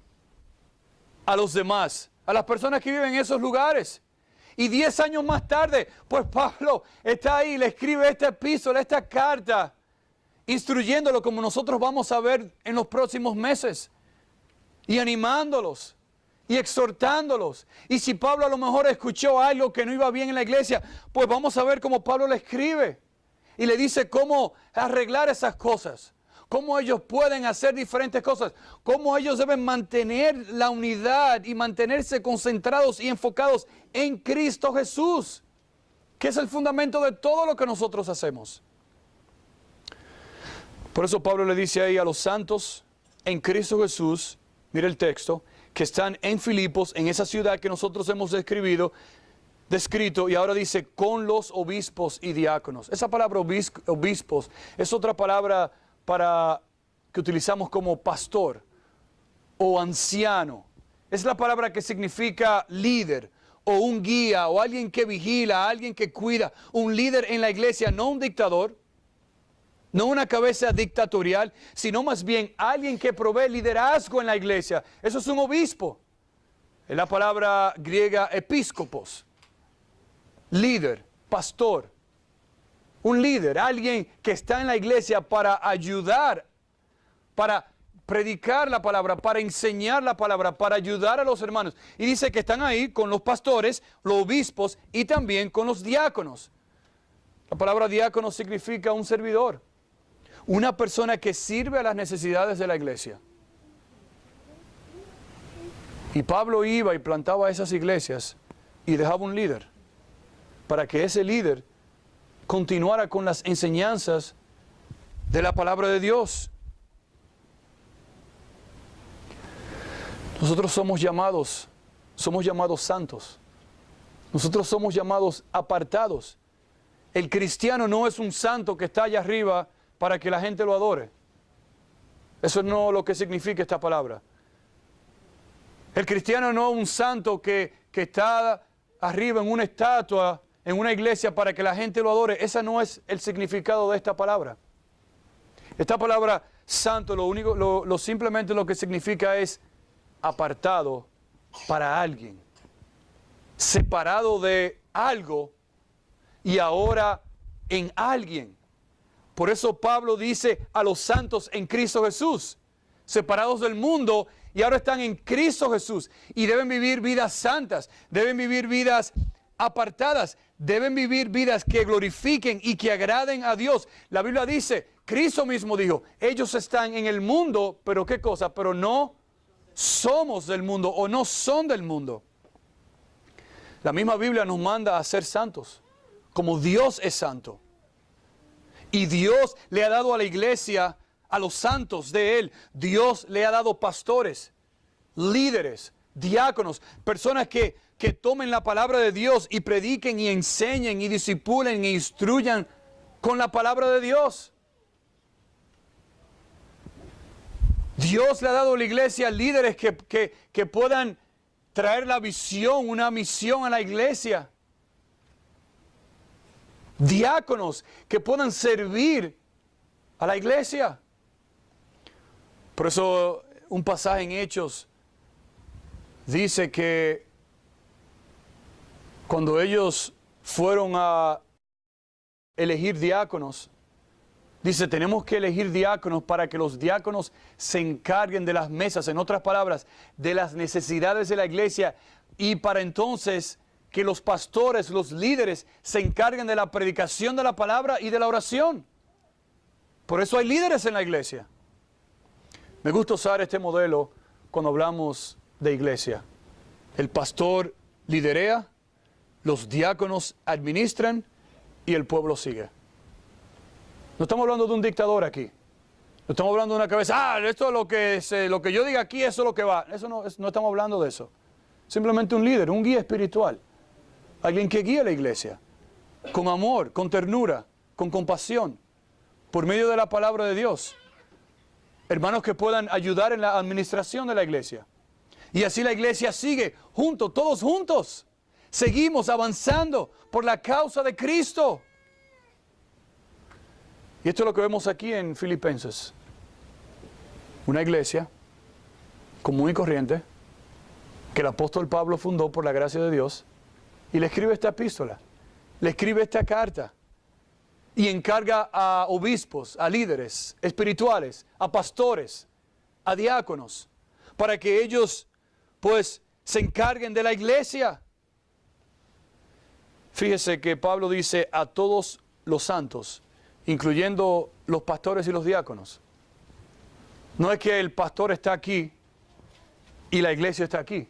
a los demás, a las personas que viven en esos lugares. Y 10 años más tarde, pues Pablo está ahí, le escribe esta epístola, esta carta, instruyéndolo como nosotros vamos a ver en los próximos meses y animándolos y exhortándolos. Y si Pablo a lo mejor escuchó algo que no iba bien en la iglesia, pues vamos a ver cómo Pablo le escribe y le dice cómo arreglar esas cosas, cómo ellos pueden hacer diferentes cosas, cómo ellos deben mantener la unidad y mantenerse concentrados y enfocados en Cristo Jesús, que es el fundamento de todo lo que nosotros hacemos. Por eso Pablo le dice ahí a los santos en Cristo Jesús, mire el texto, que están en Filipos, en esa ciudad que nosotros hemos descrito, y ahora dice con los obispos y diáconos. Esa palabra obispos es otra palabra que utilizamos como pastor o anciano. Es la palabra que significa líder o un guía o alguien que vigila, alguien que cuida, un líder en la iglesia, no un dictador, no una cabeza dictatorial, sino más bien alguien que provee liderazgo en la iglesia. Eso es un obispo. Es la palabra griega episcopos. Líder, pastor. Un líder, alguien que está en la iglesia para ayudar, para predicar la palabra, para enseñar la palabra, para ayudar a los hermanos. Y dice que están ahí con los pastores, los obispos y también con los diáconos. La palabra diácono significa un servidor. Una persona que sirve a las necesidades de la iglesia. Y Pablo iba y plantaba esas iglesias y dejaba un líder para que ese líder continuara con las enseñanzas de la palabra de Dios. Nosotros somos llamados santos. Nosotros somos llamados apartados. El cristiano no es un santo que está allá arriba para que la gente lo adore. Eso no es lo que significa esta palabra. El cristiano no es un santo que está arriba en una estatua, en una iglesia para que la gente lo adore. Ese no es el significado de esta palabra. Esta palabra santo, simplemente lo que significa es apartado para alguien, separado de algo y ahora en alguien. Por eso Pablo dice a los santos en Cristo Jesús, separados del mundo y ahora están en Cristo Jesús y deben vivir vidas santas, deben vivir vidas apartadas, deben vivir vidas que glorifiquen y que agraden a Dios. La Biblia dice, Cristo mismo dijo, ellos están en el mundo, pero ¿qué cosa? Pero no somos del mundo o no son del mundo. La misma Biblia nos manda a ser santos, como Dios es santo. Y Dios le ha dado a la iglesia, a los santos de Él, Dios le ha dado pastores, líderes, diáconos, personas que tomen la palabra de Dios y prediquen y enseñen y discipulen e instruyan con la palabra de Dios. Dios le ha dado a la iglesia líderes que puedan traer la visión, una misión a la iglesia. Diáconos que puedan servir a la iglesia. Por eso un pasaje en Hechos dice que cuando ellos fueron a elegir diáconos, dice, tenemos que elegir diáconos para que los diáconos se encarguen de las mesas, en otras palabras, de las necesidades de la iglesia, y para entonces que los pastores, los líderes, se encarguen de la predicación de la palabra y de la oración. Por eso hay líderes en la iglesia. Me gusta usar este modelo cuando hablamos de iglesia. El pastor liderea, los diáconos administran y el pueblo sigue. No estamos hablando de un dictador aquí. No estamos hablando de una cabeza, esto es lo que yo diga aquí, eso es lo que va. Eso no estamos hablando de eso. Simplemente un líder, un guía espiritual. Alguien que guíe a la iglesia. Con amor, con ternura, con compasión. Por medio de la palabra de Dios. Hermanos que puedan ayudar en la administración de la iglesia. Y así la iglesia sigue juntos, todos juntos. Seguimos avanzando por la causa de Cristo. Y esto es lo que vemos aquí en Filipenses. Una iglesia común y corriente que el apóstol Pablo fundó por la gracia de Dios y le escribe esta epístola, le escribe esta carta y encarga a obispos, a líderes espirituales, a pastores, a diáconos, para que ellos pues se encarguen de la iglesia. Fíjese que Pablo dice a todos los santos, incluyendo los pastores y los diáconos. No es que el pastor está aquí y la iglesia está aquí.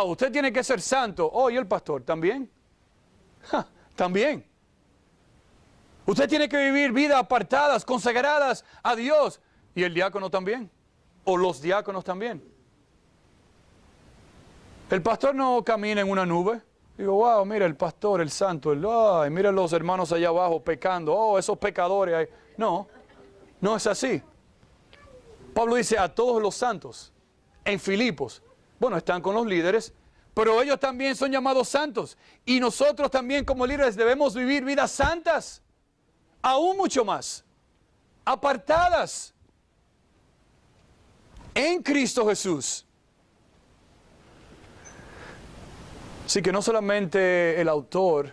Usted tiene que ser santo. ¿Y el pastor también? También. Usted tiene que vivir vidas apartadas, consagradas a Dios. ¿Y el diácono también? ¿O los diáconos también? El pastor no camina en una nube. Digo, wow, mira el pastor, el santo, mira los hermanos allá abajo pecando. Esos pecadores ahí. No, no es así. Pablo dice a todos los santos en Filipos. Bueno, están con los líderes, pero ellos también son llamados santos. Y nosotros también como líderes debemos vivir vidas santas. Aún mucho más. Apartadas. En Cristo Jesús. Así que no solamente el autor,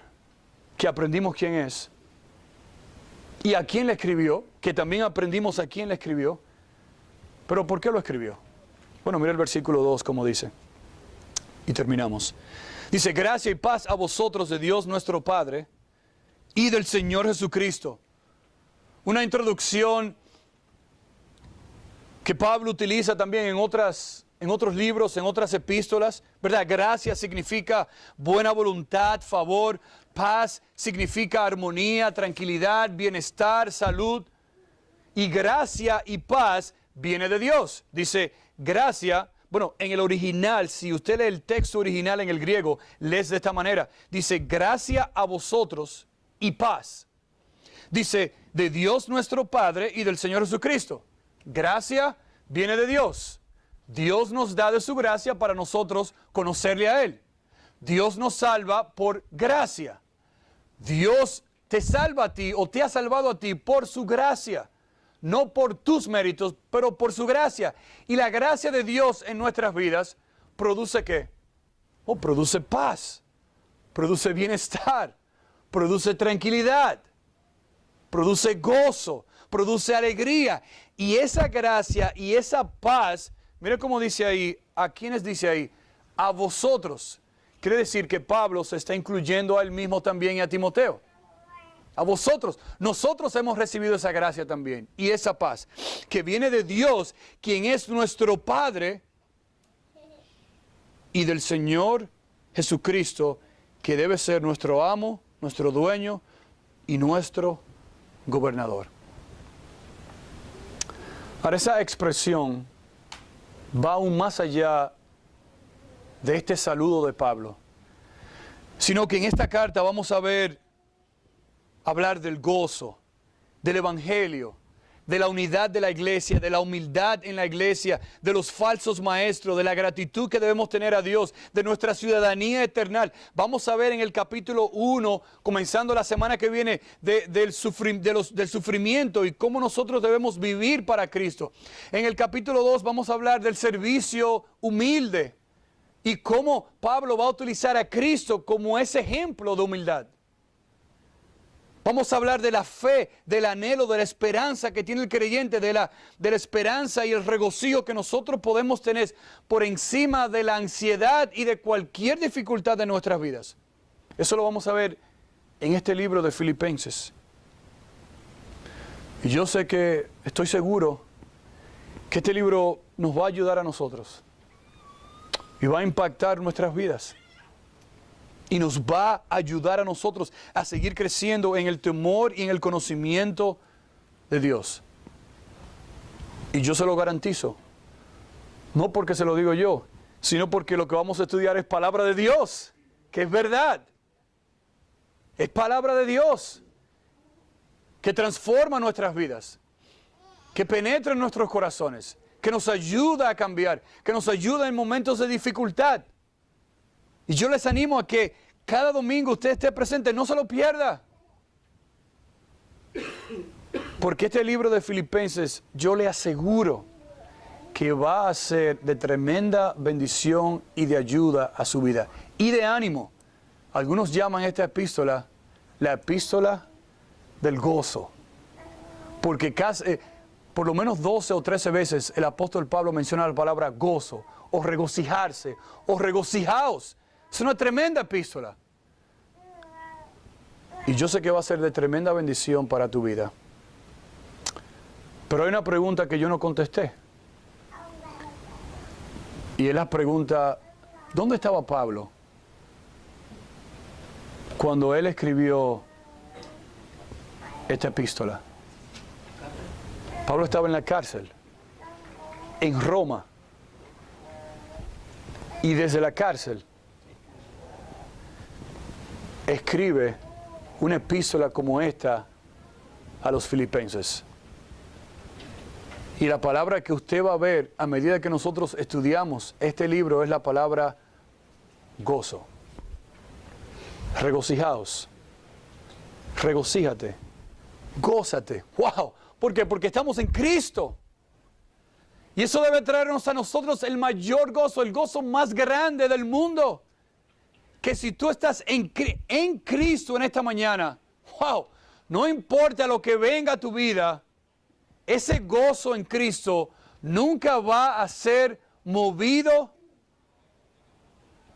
que aprendimos quién es, y a quién le escribió, que también aprendimos a quién le escribió, pero ¿por qué lo escribió? Bueno, mira el versículo 2 como dice, y terminamos. Dice, gracia y paz a vosotros de Dios nuestro Padre y del Señor Jesucristo. Una introducción que Pablo utiliza también en otros libros, en otras epístolas, ¿verdad? Gracia significa buena voluntad, favor. Paz significa armonía, tranquilidad, bienestar, salud. Y gracia y paz viene de Dios. Dice, gracia, bueno, en el original, si usted lee el texto original en el griego, lees de esta manera. Dice, gracia a vosotros y paz. Dice, de Dios nuestro Padre y del Señor Jesucristo. Gracia viene de Dios. Dios nos da de su gracia para nosotros conocerle a Él. Dios nos salva por gracia. Dios te salva a ti o te ha salvado a ti por su gracia. No por tus méritos, pero por su gracia. Y la gracia de Dios en nuestras vidas produce ¿qué? Produce paz, produce bienestar, produce tranquilidad, produce gozo, produce alegría. Y esa gracia y esa paz, mire cómo dice ahí, ¿a quiénes dice ahí? A vosotros. Quiere decir que Pablo se está incluyendo a él mismo también y a Timoteo. A vosotros. Nosotros hemos recibido esa gracia también y esa paz que viene de Dios, quien es nuestro Padre, y del Señor Jesucristo, que debe ser nuestro amo, nuestro dueño y nuestro gobernador. Ahora, esa expresión va aún más allá de este saludo de Pablo, sino que en esta carta vamos a hablar del gozo, del evangelio, de la unidad de la iglesia, de la humildad en la iglesia, de los falsos maestros, de la gratitud que debemos tener a Dios, de nuestra ciudadanía eterna. Vamos a ver en el capítulo 1, comenzando la semana que viene, del sufrimiento y cómo nosotros debemos vivir para Cristo. En el capítulo 2 vamos a hablar del servicio humilde y cómo Pablo va a utilizar a Cristo como ese ejemplo de humildad. Vamos a hablar de la fe, del anhelo, de la esperanza que tiene el creyente, de la esperanza y el regocijo que nosotros podemos tener por encima de la ansiedad y de cualquier dificultad de nuestras vidas. Eso lo vamos a ver en este libro de Filipenses. Y yo sé que, estoy seguro, que este libro nos va a ayudar a nosotros y va a impactar nuestras vidas. Y nos va a ayudar a nosotros a seguir creciendo en el temor y en el conocimiento de Dios. Y yo se lo garantizo. No porque se lo digo yo, sino porque lo que vamos a estudiar es palabra de Dios, que es verdad. Es palabra de Dios, que transforma nuestras vidas, que penetra en nuestros corazones, que nos ayuda a cambiar, que nos ayuda en momentos de dificultad. Y yo les animo a que cada domingo usted esté presente, no se lo pierda. Porque este libro de Filipenses, yo le aseguro que va a ser de tremenda bendición y de ayuda a su vida. Y de ánimo. Algunos llaman esta epístola la epístola del gozo. Porque por lo menos 12 o 13 veces el apóstol Pablo menciona la palabra gozo o regocijarse, o regocijaos. Es una tremenda epístola. Y yo sé que va a ser de tremenda bendición para tu vida. Pero hay una pregunta que yo no contesté. Y es la pregunta, ¿dónde estaba Pablo cuando él escribió esta epístola? Pablo estaba en la cárcel, en Roma. Y desde la cárcel escribe una epístola como esta a los filipenses. Y la palabra que usted va a ver a medida que nosotros estudiamos este libro es la palabra gozo. Regocijaos. Regocíjate. Gózate. ¡Wow! ¿Por qué? Porque estamos en Cristo. Y eso debe traernos a nosotros el mayor gozo, el gozo más grande del mundo. Que si tú estás en Cristo en esta mañana, wow, no importa lo que venga a tu vida, ese gozo en Cristo nunca va a ser movido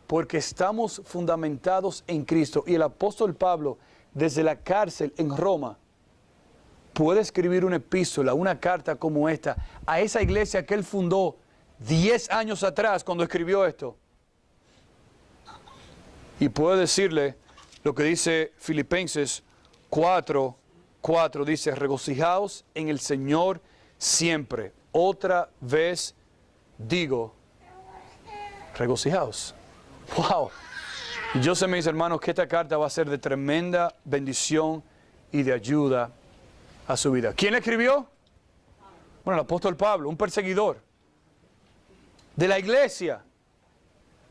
porque estamos fundamentados en Cristo. Y el apóstol Pablo, desde la cárcel en Roma, puede escribir una epístola, una carta como esta, a esa iglesia que él fundó 10 años atrás cuando escribió esto. Y puede decirle lo que dice Filipenses 4:4, dice, regocijaos en el Señor siempre. Otra vez digo, regocijaos. ¡Wow! Y yo sé, mis hermanos, que esta carta va a ser de tremenda bendición y de ayuda a su vida. ¿Quién la escribió? Bueno, el apóstol Pablo, un perseguidor de la iglesia.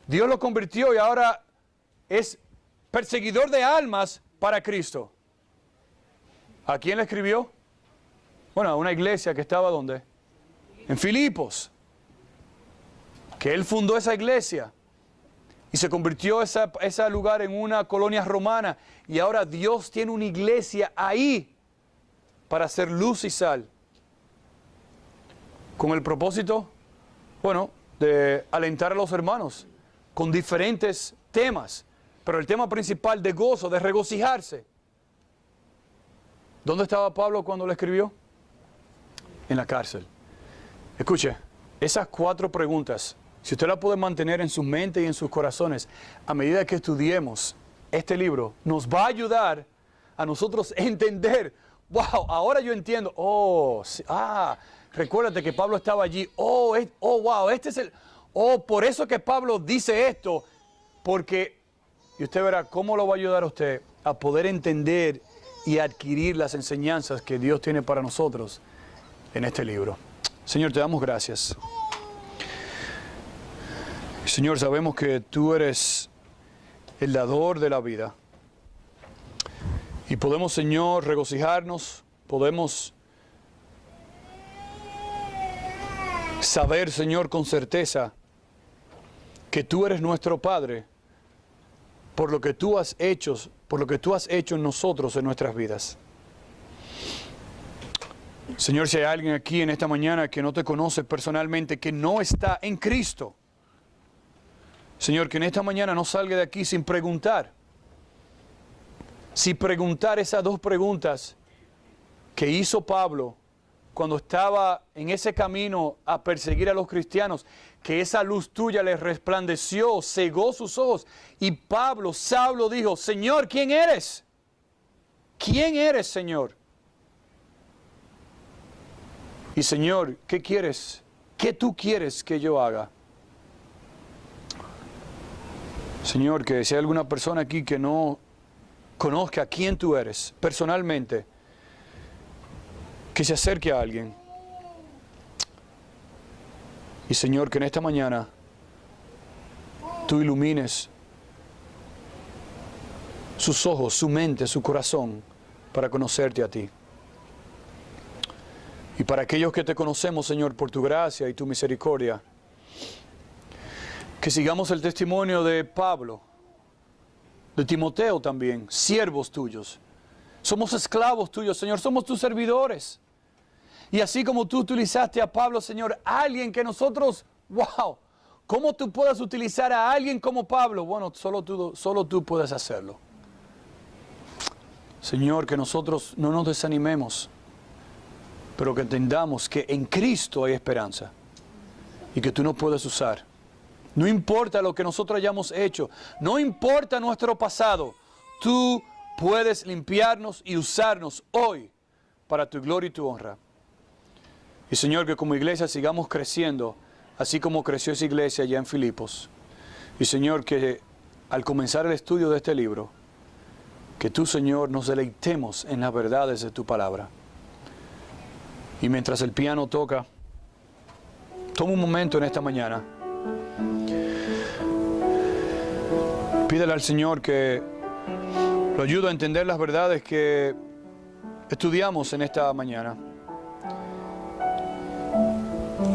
Dios lo convirtió y ahora es perseguidor de almas para Cristo. ¿A quién le escribió? Bueno, a una iglesia que estaba ¿dónde? En Filipos. Que él fundó esa iglesia. Y se convirtió ese lugar en una colonia romana. Y ahora Dios tiene una iglesia ahí para hacer luz y sal. Con el propósito, bueno, de alentar a los hermanos con diferentes temas. Pero el tema principal de gozo, de regocijarse. ¿Dónde estaba Pablo cuando lo escribió? En la cárcel. Escuche, esas 4 preguntas, si usted las puede mantener en su mente y en sus corazones, a medida que estudiemos este libro, nos va a ayudar a nosotros entender, wow, ahora yo entiendo, recuérdate que Pablo estaba allí, wow, este es por eso que Pablo dice esto, porque, y usted verá cómo lo va a ayudar a usted a poder entender y adquirir las enseñanzas que Dios tiene para nosotros en este libro. Señor, te damos gracias. Señor, sabemos que tú eres el dador de la vida. Y podemos, Señor, regocijarnos, podemos saber, Señor, con certeza que tú eres nuestro Padre por lo que tú has hecho en nosotros, en nuestras vidas. Señor, si hay alguien aquí en esta mañana que no te conoce personalmente, que no está en Cristo, Señor, que en esta mañana no salga de aquí sin preguntar. Sin preguntar esas 2 preguntas que hizo Pablo cuando estaba en ese camino a perseguir a los cristianos, que esa luz tuya les resplandeció, cegó sus ojos. Y Saulo dijo, Señor, ¿quién eres? ¿Quién eres, Señor? Y Señor, ¿qué quieres? ¿Qué tú quieres que yo haga? Señor, que si hay alguna persona aquí que no conozca quién tú eres personalmente, que se acerque a alguien. Y Señor, que en esta mañana tú ilumines sus ojos, su mente, su corazón para conocerte a ti. Y para aquellos que te conocemos, Señor, por tu gracia y tu misericordia, que sigamos el testimonio de Pablo, de Timoteo también, siervos tuyos. Somos esclavos tuyos, Señor, somos tus servidores. Y así como tú utilizaste a Pablo, Señor, alguien que nosotros, wow, ¿Cómo tú puedes utilizar a alguien como Pablo? Bueno, solo tú puedes hacerlo. Señor, que nosotros no nos desanimemos, pero que entendamos que en Cristo hay esperanza y que tú nos puedes usar. No importa lo que nosotros hayamos hecho, no importa nuestro pasado, tú puedes limpiarnos y usarnos hoy para tu gloria y tu honra. Y Señor, que como iglesia sigamos creciendo, así como creció esa iglesia allá en Filipos. Y Señor, que al comenzar el estudio de este libro, que tú, Señor, nos deleitemos en las verdades de tu palabra. Y mientras el piano toca, toma un momento en esta mañana. Pídele al Señor que lo ayude a entender las verdades que estudiamos en esta mañana.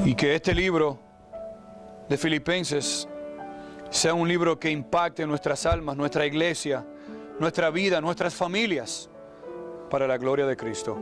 Y que este libro de Filipenses sea un libro que impacte nuestras almas, nuestra iglesia, nuestra vida, nuestras familias, para la gloria de Cristo.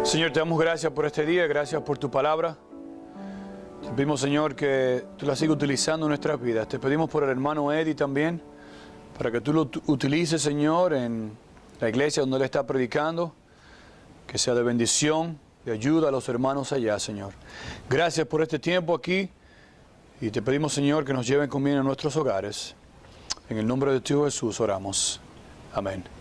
Señor, te damos gracias por este día, gracias por tu palabra. Te pedimos, Señor, que tú la sigas utilizando en nuestras vidas. Te pedimos por el hermano Eddie también, para que tú lo utilices, Señor, en la iglesia donde él está predicando, que sea de bendición, de ayuda a los hermanos allá, Señor. Gracias por este tiempo aquí y te pedimos, Señor, que nos lleven con bien a nuestros hogares. En el nombre de tu Jesús oramos. Amén.